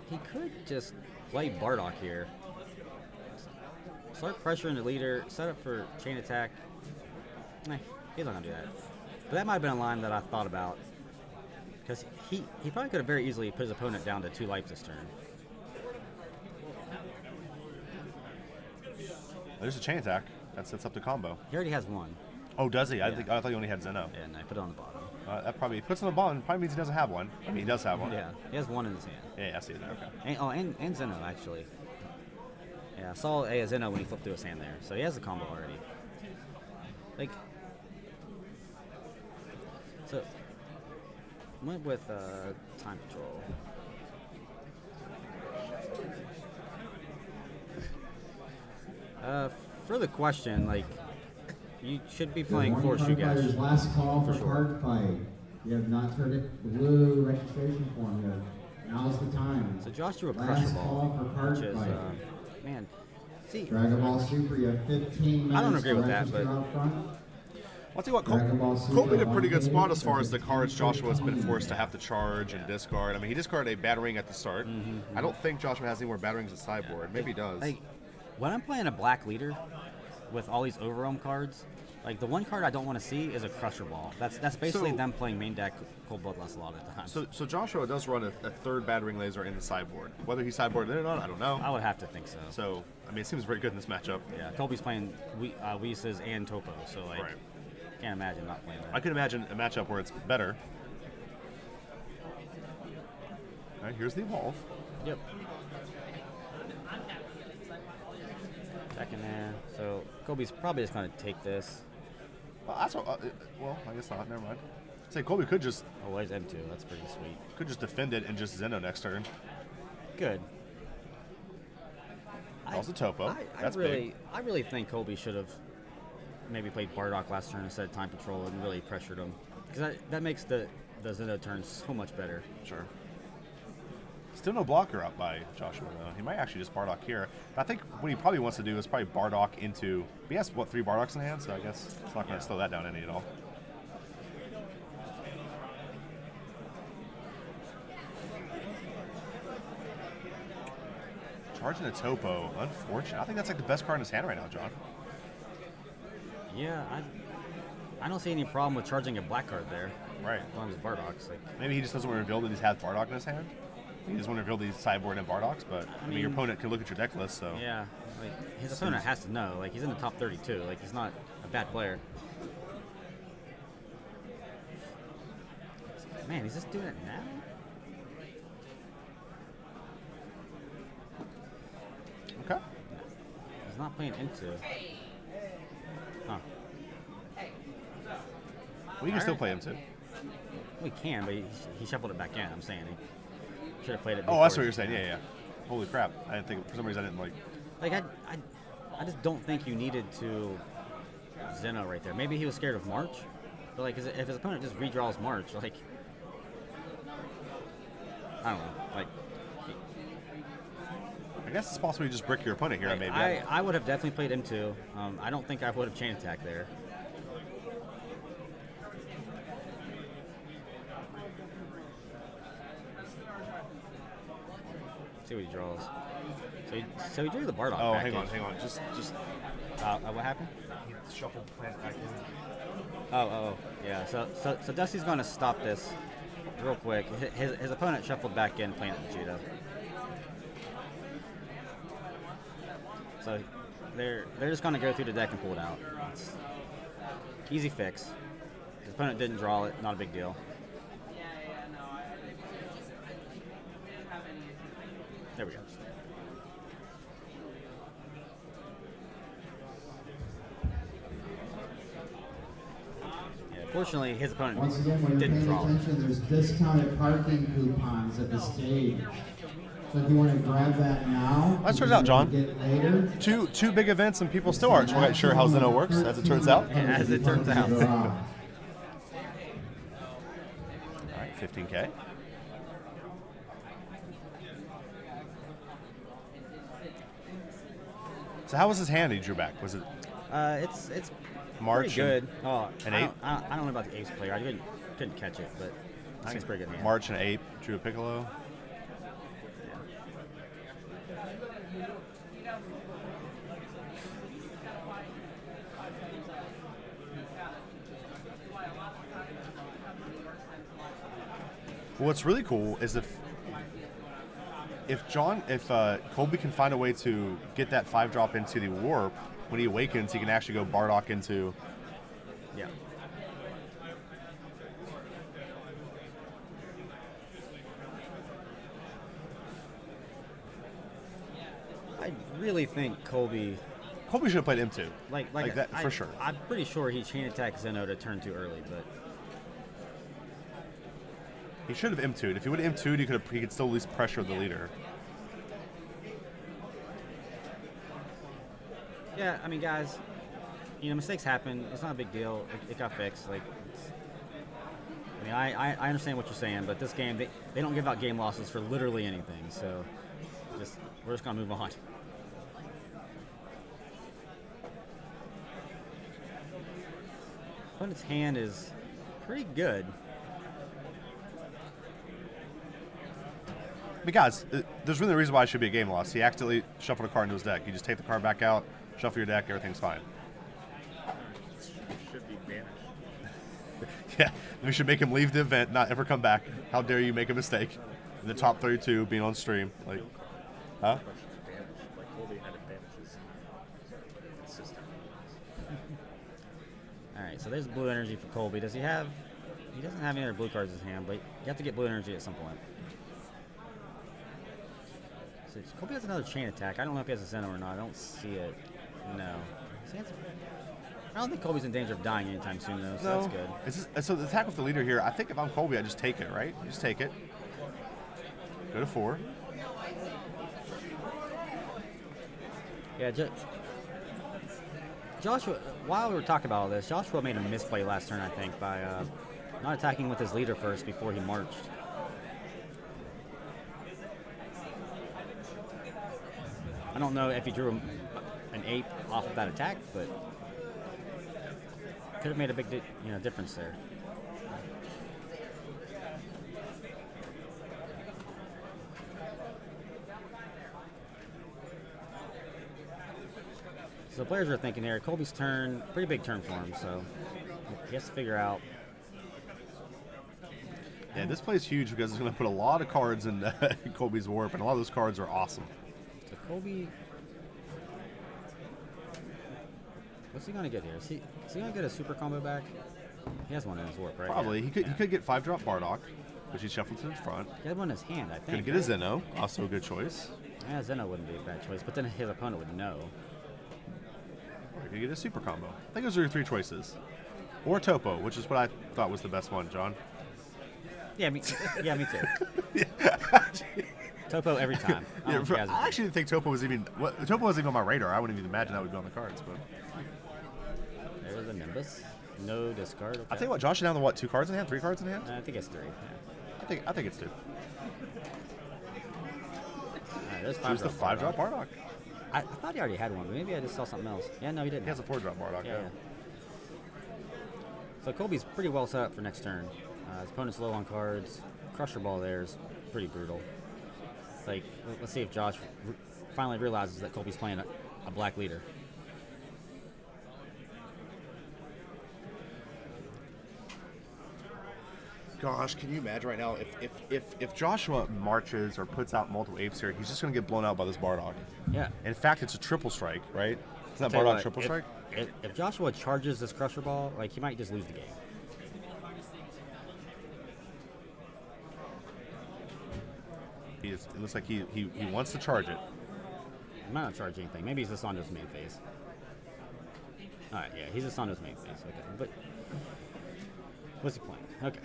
he could just play Bardock here. Start pressuring the leader, set up for chain attack. He's not going to do that. But that might have been a line that I thought about. Because he probably could have very easily put his opponent down to 2 life this turn. There's a chain attack. That sets up the combo. He already has 1. Oh, does he? Yeah. I thought he only had Zeno. Yeah, no, put it on the bottom. That probably puts on the bottom. Probably means he doesn't have one. I mean, he does have one. Yeah, he has 1 in his hand. Yeah, I see it there. Okay. And Zeno, actually. Yeah, I saw a Zeno when he flipped through his hand there. So he has the combo already. So, went with time control. For the question, you should be playing for Shugesh. Last call for sure. card fight. You have not turned it blue registration form yet. Now's the time. So Joshua Last Crusher call Ball, for card which is, fight. man, see, Dragon Ball Super, you have 15 minutes. I don't agree with to that, register but- out front. I'll tell you what, Dragon Ball Super, Colby in a pretty good spot as far as the 1K, cards Joshua has been forced to have to charge and discard. I mean, he discarded a Battering at the start. I don't think Joshua has any more Batterings at sideboard. Maybe he does. When I'm playing a black leader with all these Overwhelm cards, the one card I don't want to see is a Crusher Ball. That's basically them playing main deck Cold Bloodlust a lot of the time. So Joshua does run a third Battering Laser in the sideboard. Whether he sideboarded it or not, I don't know. I would have to think so. So, I mean, it seems very good in this matchup. Yeah, Colby's playing Weeses and Topo, so Right. can't imagine not playing that. I can imagine a matchup where it's better. All right, here's the Evolve. Yep. Back in there. So Colby's probably just going to take this. Well, that's what, well, I guess not. Never mind. Say Colby could just Oh, he's M2. That's pretty sweet. defend it and just Zeno next turn. Good. Draws the Topo. That's big. I really think Colby should have maybe played Bardock last turn instead of Time Patrol and really pressured him. Because that makes the Zeno turn so much better. Sure. Still no blocker up by Joshua, though. He might actually just Bardock here. But I think what he probably wants to do is probably Bardock into... He has, 3 Bardocks in hand, so I guess it's not going to slow that down any at all. Charging a Topo. Unfortunate. I think that's the best card in his hand right now, John. Yeah, I don't see any problem with charging a black card there. Right. As long as Bardock's Maybe he just doesn't want to reveal that he's had Bardock in his hand. He just want to reveal these sideboard and Bardocks, but I mean, your opponent can look at your deck list, so... Yeah, his opponent has to know. He's in the top 32. He's not a bad player. Man, he's just doing it now? Okay. He's not playing into. Huh. Well, you can still play him, too. We can, but he shuffled it back in. I'm saying he should have played it. Oh, that's what you're saying. Yeah. Holy crap! I didn't think for some reason I didn't I just don't think you needed to Zeno right there. Maybe he was scared of March, but if his opponent just redraws March, I don't know. I guess it's possible you just brick your opponent here. Maybe. I would have definitely played M2. I don't think I would have chain attack there. See what he draws. So he drew the Bardock. Oh, package. hang on. Just. What happened? He shuffled plant back in. Oh, yeah. So Dusty's going to stop this real quick. His opponent shuffled back in, playing Vegeta. So they're just going to go through the deck and pull it out. It's easy fix. His opponent didn't draw it. Not a big deal. There we go. Fortunately, his opponent Once again, when you're didn't paying draw. attention, there's discounted parking coupons at the stage. So if you want to grab that now, That turns out, John. Get later. Two big events and people still aren't quite sure how Zeno works, as it turns out. As it turns out. All right, 15K. So how was his hand he drew back? Was it It's March? pretty good. Oh, an I ape? don't know about the ace player. I couldn't catch it, but I think it's pretty good hand. March and ape, drew a piccolo. Well, what's really cool is if Colby can find a way to get that 5-drop into the warp, when he awakens, he can actually go Bardock into. Yeah. I really think Colby Should have played M2. like that for sure. I'm pretty sure he chain attacked Zeno to turn too early, but He should have M2'd. If he would have M2'd, he could still at least pressure the leader. yeah, I mean, guys, mistakes happen. It's not a big deal. It got fixed. I understand what you're saying, but this game, they don't give out game losses for literally anything. So, we're just gonna move on. Opponent's hand is pretty good. But guys, there's really a reason why it should be a game loss. He accidentally shuffled a card into his deck. You just take the card back out, shuffle your deck, everything's fine. Should be banished. Yeah, we should make him leave the event, not ever come back. How dare you make a mistake in the top 32 being on stream? Like, huh? Like Colby had advantages. Consistent. All right, so there's blue energy for Colby. Does he have? He doesn't have any other blue cards in his hand, but you have to get blue energy at some point. So Colby has another chain attack. I don't know if he has a Zeno or not. I don't see it. No. I don't think Colby's in danger of dying anytime soon, though, so that's good. So the attack with the leader here, I think if I'm Colby, I just take it, right? You just take it. Go to 4. Yeah, Joshua, while we were talking about all this, Joshua made a misplay last turn, I think, by not attacking with his leader first before he marched. I don't know if he drew an ape off of that attack, but could have made a big difference there. So the players are thinking here, Colby's turn, pretty big turn for him, so he has to figure out. Yeah, this play is huge because it's going to put a lot of cards in Colby's warp, and a lot of those cards are awesome. So Colby, what's he going to get here? Is he going to get a super combo back? He has one in his warp, right? Probably. Yeah. He could get 5-drop Bardock, which he shuffled to the front. He had one in his hand, I think. Going to get a Zeno, also a good choice. Yeah, Zeno wouldn't be a bad choice, but then his opponent would know. Or he could get a super combo. I think those are your 3 choices. Or Topo, which is what I thought was the best one, John. Yeah, me too. Topo every time. I actually didn't think Topo was even on my radar. I wouldn't even imagine that would be on the cards. But there's a Nimbus. No discard. Okay. I'll tell you what, Josh is down to what, 2 cards in hand? 3 cards in hand? I think it's 3. Yeah. I think it's 2. Right, there's 5. Choose the 5-drop Bardock. I thought he already had one, but maybe I just saw something else. Yeah, no, he didn't. He has a 4-drop Bardock. Yeah. So Colby's pretty well set up for next turn. His opponent's low on cards. Crusher Ball there is pretty brutal. Like, let's see if Josh finally realizes that Colby's playing a black leader. Gosh, can you imagine right now if Joshua marches or puts out multiple apes here, he's just going to get blown out by this Bardock. Yeah. In fact, it's a triple strike, right? Isn't that Tell you Bardock what, triple strike? If Joshua charges this Crusher Ball, like, he might just lose the game. It looks like he wants to charge it. He might not charge anything. Maybe he's just on his main phase. All right, yeah, he's just on his main phase. Okay, but What's he playing? Okay.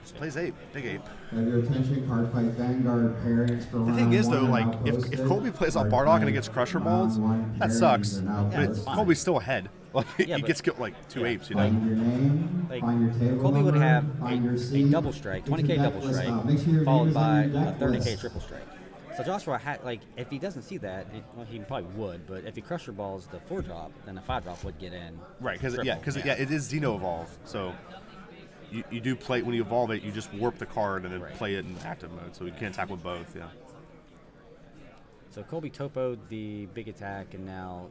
Just plays ape, big ape. Have your attention, card fight Vanguard pairings for The thing is, though, like, if Colby plays on Bardock and it gets Crusher Balls, that sucks. But Colby's still ahead. Like, Yeah, he but- gets killed, like, 2 apes, you know? Find your name, Like, find your table Colby would number, have find your a seat, double strike, get your 20K deck double list strike, out. Make sure your followed name is by on your a deck 30K list. triple strike. So Joshua had, like, if he doesn't see that, well, he probably would, but if he Crusher Balls the 4-drop, then the 5-drop would get in. Right, because triple. it is Xeno Evolve, so you do play, when you evolve it, you just warp the card and then Right. play it in active mode, so you can attack with both, yeah. So Colby topoed the big attack, and now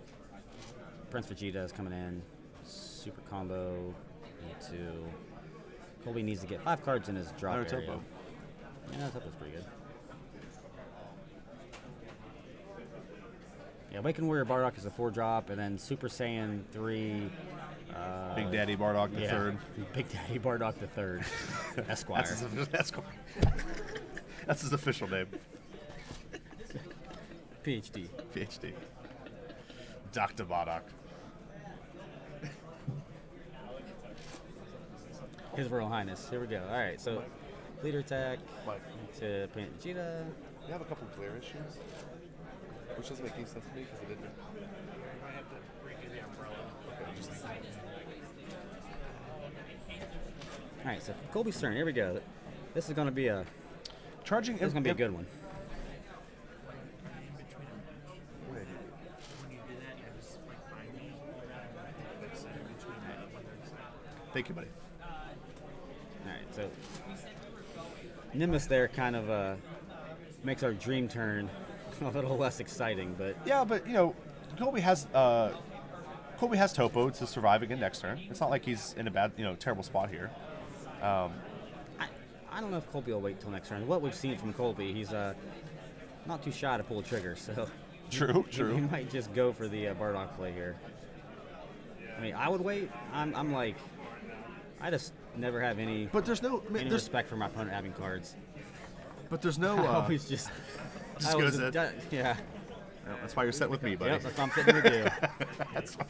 Prince Vegeta is coming in. Super combo into. Colby needs to get 5 cards in his drop Another area. topo. Yeah, topo's pretty good. Yeah, Awakened Warrior Bardock is a 4-drop, and then Super Saiyan 3. Big Daddy Bardock the third. Big Daddy Bardock the third. Esquire. That's his official name. PhD. PhD. Dr. Bardock. His Royal Highness. Here we go. All right, so leader attack to Prince Vegeta. You have a couple glare issues, which doesn't make any sense to me because it didn't. All right, so Colby's turn. Here we go. This is going to be a Charging. This is going to be a good one. Thank you, buddy. All right, so Nimbus there kind of makes our dream turn a little less exciting, but Yeah, but you know, Colby has Topo to survive again next turn. It's not like he's in a bad, terrible spot here. I don't know if Colby will wait till next turn. What we've seen from Colby, he's not too shy to pull a trigger, so True. he might just go for the Bardock play here. I mean, I would wait. I'm like, I just never have any But there's no. I mean, any there's, respect for my opponent having cards. but there's no. I always just just I always goes in. yeah. No, that's why you're set with me, buddy. Yep, that's what I'm sitting with you. That's fine.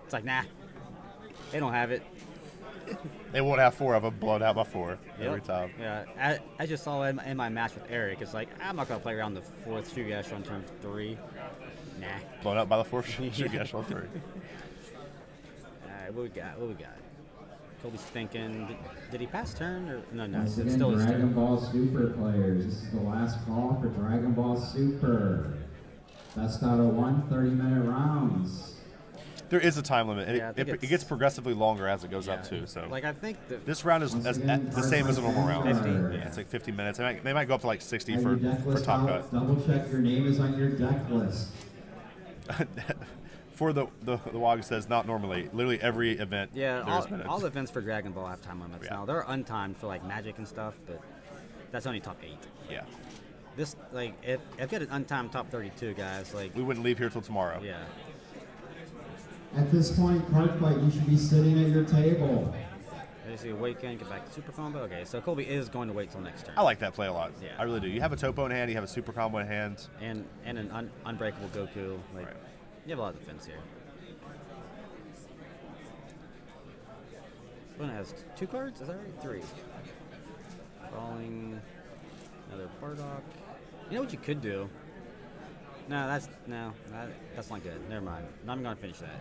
It's like, nah, they don't have it. They won't have 4 of them blown out by 4 every Yep. time. Yeah, I just saw in my match with Eric. It's like, I'm not going to play around the 4th Shugash on turn 3. Nah. Blown out by the 4th Shugash on 3. All right, what we got? Colby's thinking, did he pass turn? Or no, Once it's again, still his Dragon turn. Ball Super players. This is the last call for Dragon Ball Super. Best out of 1, 30-minute rounds. There is a time limit, and Yeah, I think it gets progressively longer as it goes up too. So Like, I think that this round is Once the again, same as a normal round. 50? Yeah, it's like 50 minutes. They might go up to like 60 Have for your deck list top out. Double check your name is on your deck list. cut. For the WOG says not normally. Literally every event. yeah, there's minutes. all the events for Dragon Ball have time limits Yeah. now. They're untimed for like Magic and stuff, but that's only top 8. Yeah, This like if you had an untimed top 32, guys, like we wouldn't leave here till tomorrow. yeah. At this point, card fight, you should be sitting at your table. There's the Awaken, get back to Super Combo. Okay, so Colby is going to wait till next turn. I like that play a lot. Yeah. I really do. You have a Topo in hand. You have a Super Combo in hand. And an unbreakable Goku. Like Right. you have a lot of defense here. Opponent has 2 cards. Is that right? 3. Falling. Another Bardock. You know what you could do? No, that's not good. Never mind. I'm not gonna finish that.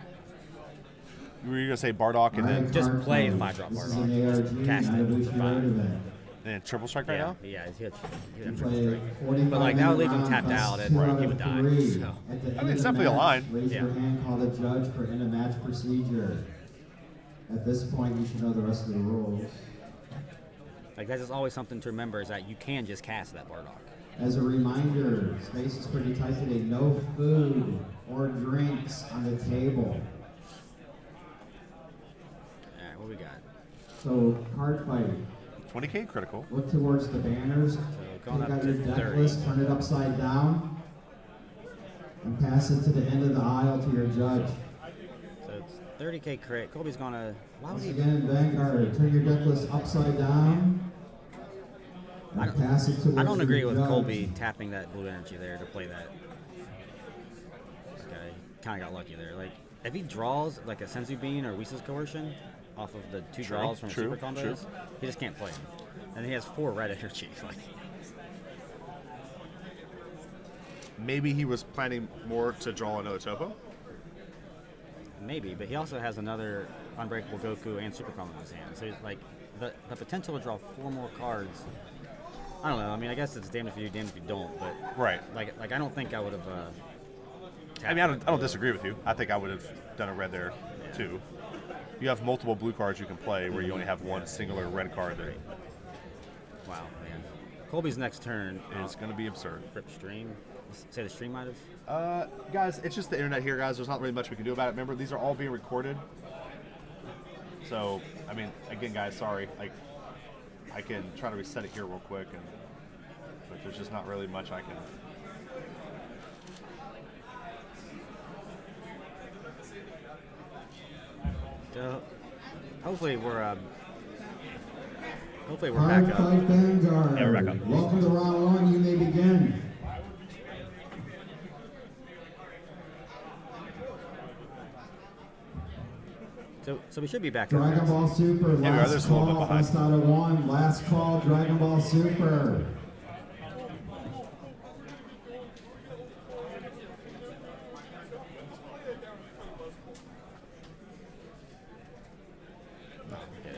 Were you gonna say Bardock and then Just play the 5-drop This is Bardock. an Just ARG, cast not it a for boost 5. of it. triple strike right now? Yeah, he had You triple play strike. 45 But like that would leave him minute tapped round, out, best and 2 out he of would die. 3. So. At the I end mean, of it's the definitely a match, line. Raise your Yeah. hand, call the judge for end of match procedure. At this point, you should know the rest of the rules. Like that's just always something to remember is that you can just cast that Bardock. As a reminder, space is pretty tight today. No food or drinks on the table. All right, what we got? So, card fight. 20K critical. Look towards the banners. going Take up out to your deck 30. list, turn it upside down, and pass it to the end of the aisle to your judge. So it's 30K crit. Colby's gonna. Why would Once he? again, Vanguard, turn your deck list upside down. I And pass it towards I don't agree your with judge. Colby tapping that blue energy there to play that. Okay, kind of got lucky there. Like if he draws like a Senzu Bean or Whistle's Coercion off of the two draws from super combos, he just can't play him. And he has 4 red energy. Like, maybe he was planning more to draw another Topo. maybe, but he also has another Unbreakable Goku and super combo in his hand. So like the potential to draw 4 more cards. I don't know. I mean, I guess it's damned if you do, damned if you don't. But right. Like I don't think I would have. I mean, I don't disagree with you. I think I would have done a red there too. You have multiple blue cards you can play where you only have one singular red card there. Wow, man. Colby's next turn is going to be absurd. Rip stream. Say the stream might have. Guys, it's just the internet here, guys. There's not really much we can do about it. Remember, these are all being recorded. So, I mean, again, guys, sorry. Like, I can try to reset it here real quick, but there's just not really much I can. So, hopefully we're back up. Vanguard. Yeah, we're back up. Welcome to round 1. You may begin. So we should be back Dragon up. Ball Super. Last call. Best out of 1. Last call. Dragon Ball Super.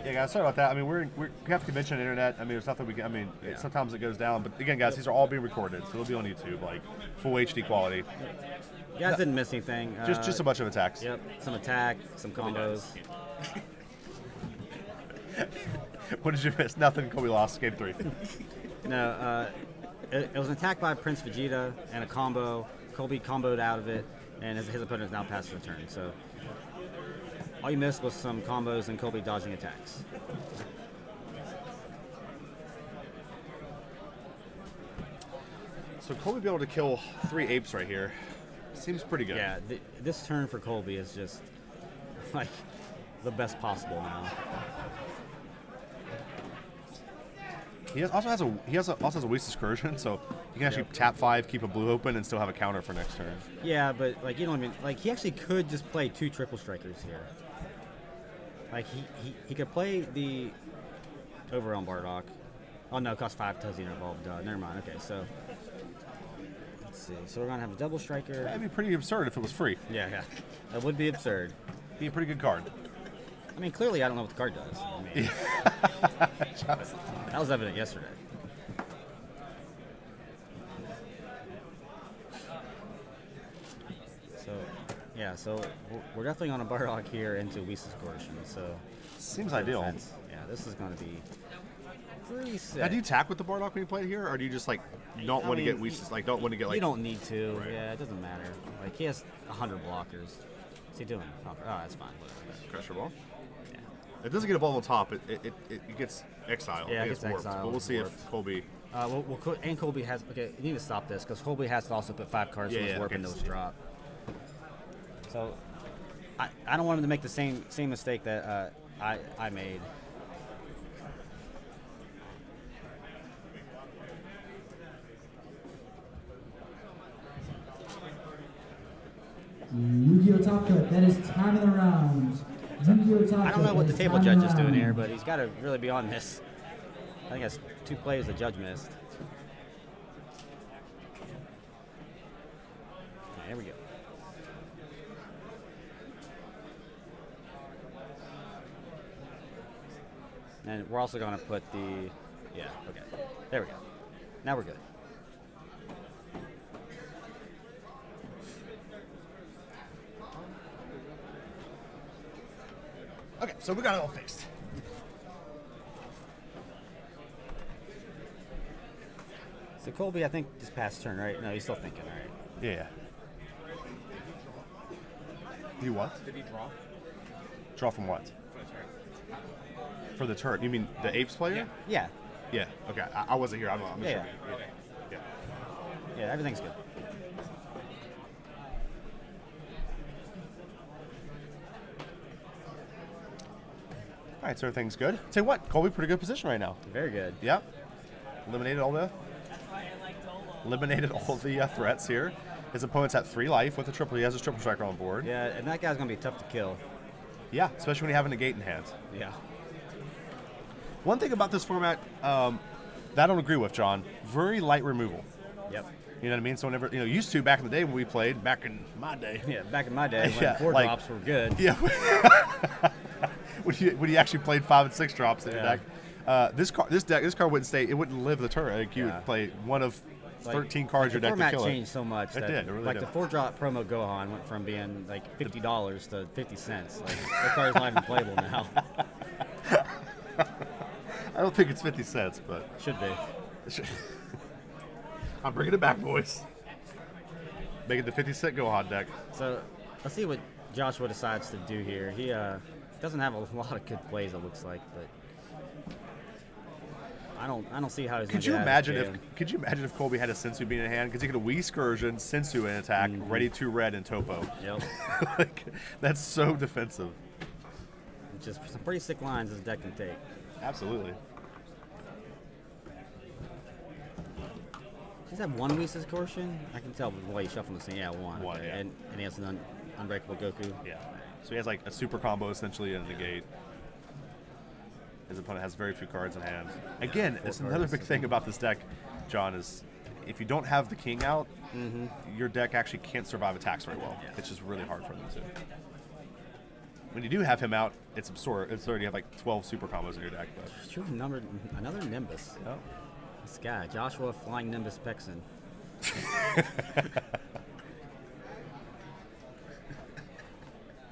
Yeah, guys, sorry about that. I mean, we have convention internet. I mean, there's nothing we can. I mean, sometimes it goes down, but again, guys, these are all being recorded, so they'll be on YouTube, like full HD quality. You guys didn't miss anything. Just a bunch of attacks. Yep, some attack, some combos. What did you miss? Nothing. Colby lost. Game 3. No, it was an attack by Prince Vegeta and a combo. Colby comboed out of it, and his opponent is now past the turn. So all you missed was some combos and Colby dodging attacks. So Colby be able to kill 3 apes right here. Seems pretty good. Yeah, this turn for Colby is just like the best possible now. He also has a Whistle's Coercion, so you can actually tap 5, keep a blue open, and still have a counter for next turn. Yeah, but like you don't even like he actually could just play 2 triple strikers here. Like he could play the Overwhelm Bardock. Oh no, it costs 5 Tuzzy and Evolved. Never mind. Okay, so let's see. So we're gonna have a double striker. That'd be pretty absurd if it was free. Yeah, that would be absurd. Be a pretty good card. I mean, clearly I don't know what the card does. I mean, that was evident yesterday. So, yeah, so we're definitely on a Bardock here into Whistle's Coercion. So seems ideal. Defense. Yeah, this is going to be pretty sick. Now, do you attack with the Bardock when you play it here, or do you just like don't want to get Whistle's? Like, don't want to get like. You don't need to. Right. Yeah, it doesn't matter. Like he has 100 blockers. What's he doing? Oh, that's fine. Crush your ball. It doesn't get a ball on top. It gets exiled. Yeah, it gets gets warped. exiled. But we'll see if Colby. And Colby has. Okay, you need to stop this because Colby has to also put 5 cards from his warp into his drop. So, I don't want him to make the same mistake that I made. Yu-Gi-Oh! Top Cut, that is time of the round. Yu-Gi-Oh! Top I don't know Cut, what that the is table time judge of is the doing round. here, but he's got to really be on this. I think that's 2 plays the judge missed. Okay, there we go. And we're also going to put the, yeah, okay. There we go. Now we're good. Okay, so we got it all fixed. So Colby, I think, just passed turn, right? No, he's still thinking, all right? Yeah. You what? Did he draw? Draw from what? For the turn. For the turn. You mean the apes player? Yeah. Yeah. Okay. I wasn't here. I'm Yeah, sure. yeah. Yeah. Yeah, everything's good. All right, so everything's good. Tell you what, Colby, pretty good position right now. Very good. Yep. Eliminated all the threats here. His opponent's at 3 life with a triple. He has his triple striker on board. Yeah, and that guy's going to be tough to kill. Yeah, especially when you have a negate in hand. Yeah. One thing about this format that I don't agree with, John, very light removal. Yep. You know what I mean? So whenever, used to back in the day when we played, back in my day. Yeah, back in my day when Yeah, 4 like- drops were good. Yeah. when you actually played 5 and 6 drops in your deck. This card wouldn't stay. It wouldn't live the turn. Like, you would play one of 13 cards your deck to The kill format it. changed so much. It that, did. It really like did. the 4-drop promo Gohan went from being like $50 to 50 cents. Like that card's not even playable now. I don't think it's 50 cents, but Should be. I'm bringing it back, boys. Make it the 50-cent Gohan deck. So let's see what Joshua decides to do here. He doesn't have a lot of good plays, it looks like, but I don't see how he's going Could to you imagine if Colby had a Sensu Bean in hand? Because he could a Wii Excursion, Sensu in attack, ready to red and Topo. Yep. Like, that's so defensive. Just some pretty sick lines this deck can take. Absolutely. Does he have one Wii Excursion? I can tell by the way he shuffled this thing. Yeah, one. One, Okay. yeah. And he has an unbreakable Goku. Yeah. So he has like a super combo essentially and a negate. His opponent has very few cards in hand. Again, it's another big thing about this deck, John, is if you don't have the king out, your deck actually can't survive attacks very well. Yeah. It's just really hard for them to. When you do have him out, it's absurd. It's already have like 12 super combos in your deck. But True, another Nimbus. oh. This guy, Joshua Flying Nimbus Pecson.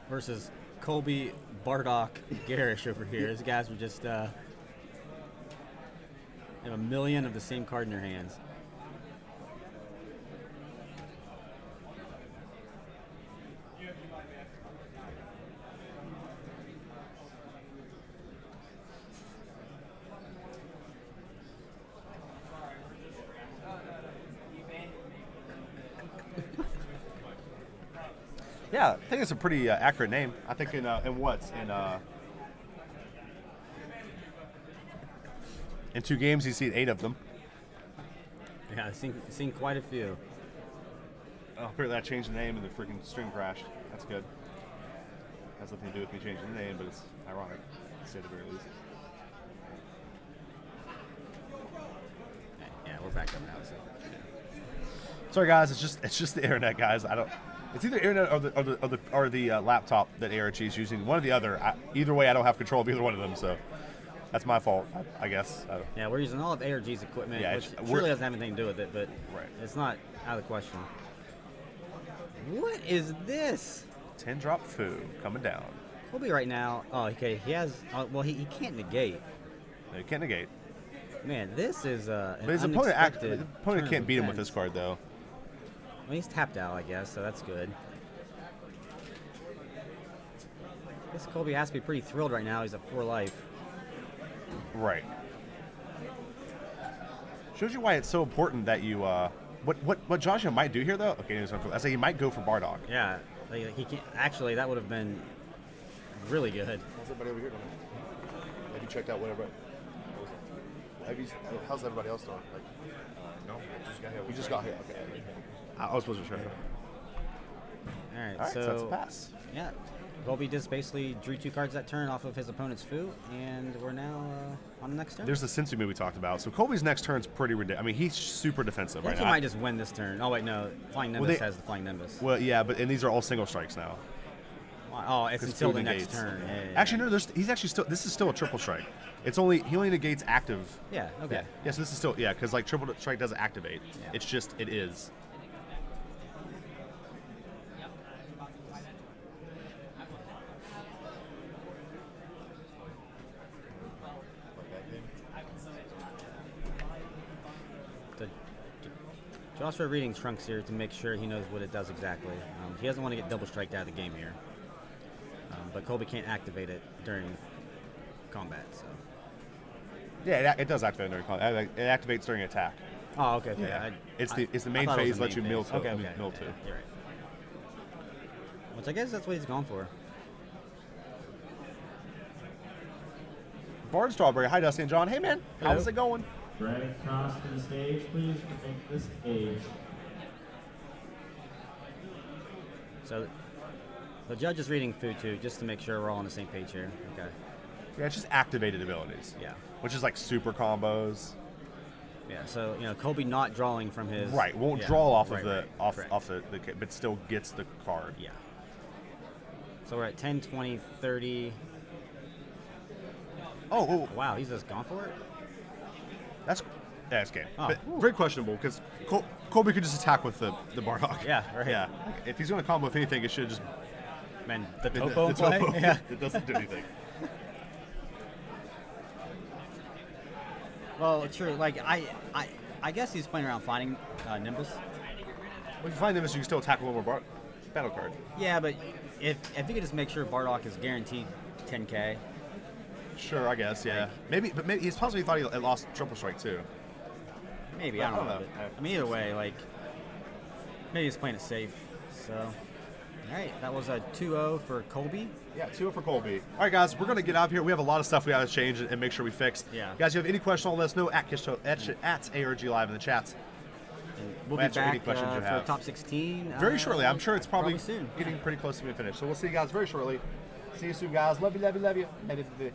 Versus Colby Bardock Gerrish over here. These guys were just have a million of the same card in their hands. Yeah, I think it's a pretty accurate name. I think in 2 games he's seen 8 of them. Yeah, I've seen quite a few. Oh, apparently I changed the name and the freaking stream crashed. That's good. Has nothing to do with me changing the name, but it's ironic, to say the very least. Yeah, we're back up now. So. Sorry, guys. It's just the internet, guys. It's either internet or the laptop that ARG is using. One or the other. Either way, I don't have control of either one of them, so that's my fault, I guess. Yeah, we're using all of ARG's equipment, Yeah, which we're- really doesn't have anything to do with it, but Right. it's not out of the question. What is this? 10-drop foo coming down. Colby right now. Oh, okay. He has. Well, he can't negate. No, you can't negate. Man, this is an But his opponent unexpected turn can't of beat him with events. this card, though. Well, he's tapped out, I guess, so that's good. I guess Colby has to be pretty thrilled right now. He's at 4 life. Right. Shows you why it's so important that you. What Joshua might do here, though. Okay, I say he might go for Bardock. Yeah, like, he can't. Actually, that would have been really good. How's everybody over here doing? Have you checked out whatever? How's everybody else doing? Like, No, I just got here. we just got here. Okay. I was supposed to show you. All right, All right, so that's a pass. Yeah, Colby just basically drew 2 cards that turn off of his opponent's foo, and we're now on the next turn. There's the Sensu move we talked about. So Colby's next turn's pretty ridiculous. I mean, he's super defensive I think right he now. might just win this turn. Oh wait, no, Flying Nimbus has the Flying Nimbus. Well, yeah, and these are all single strikes now. Oh, it's 'Cause until foo the next negates. turn. Yeah, yeah, Actually, no. He's actually still. This is still a triple strike. He only negates active. yeah. Okay. Yeah. So this is still because like triple strike doesn't activate. Yeah. It's just it is. Joshua reading Trunks here to make sure he knows what it does exactly. He doesn't want to get double striked out of the game here. But Colby can't activate it during combat, so. Yeah, it does activate during combat. It activates during attack. Oh, okay. Yeah. It's the I main thought it was phase the lets you main mill phase. to Okay, okay. mill Okay, to. you're right. Which I guess that's what he's gone for. Bard Strawberry. Hi, Dusty and John. Hey, man. Hello. How's it going? Drag across to the stage, please. Take the stage. So the judge is reading food too, just to make sure we're all on the same page here. Okay. Yeah, it's just activated abilities. Yeah. Which is like super combos. Yeah. So Colby not drawing from his. Right. Won't yeah, draw off right, of the right, off correct. off the but still gets the card. Yeah. So we're at 10, 20, 30. Oh. Wow, he's just gone for it. That's game. Oh. But very questionable because Colby could just attack with the Bardock. Yeah. Right. Yeah. If he's going to combo with anything, it should just. Man, the The topo play. topo. Yeah. It doesn't do anything. Well, true. Like I guess he's playing around finding Nimbus. Well, if you find them, you can still attack with one more battle card. Yeah, but if you could just make sure Bardock is guaranteed 10K. Sure, I guess, yeah. Maybe he's possibly thought he lost triple strike too. Maybe, I don't know. I mean, either way, like, maybe he's playing it safe. So, all right, that was a 2-0 for Colby. Yeah, 2-0 for Colby. All right, guys, we're going to get out of here. We have a lot of stuff we got to change and make sure we fix. Yeah. Guys, if you have any questions, let us know at ARG Live in the chats. We'll We'll be answer any back questions you for have. top 16. Very shortly. I'm sure it's probably soon. getting pretty close to being finished. So we'll see you guys very shortly. See you soon, guys. Love you, love you, love you.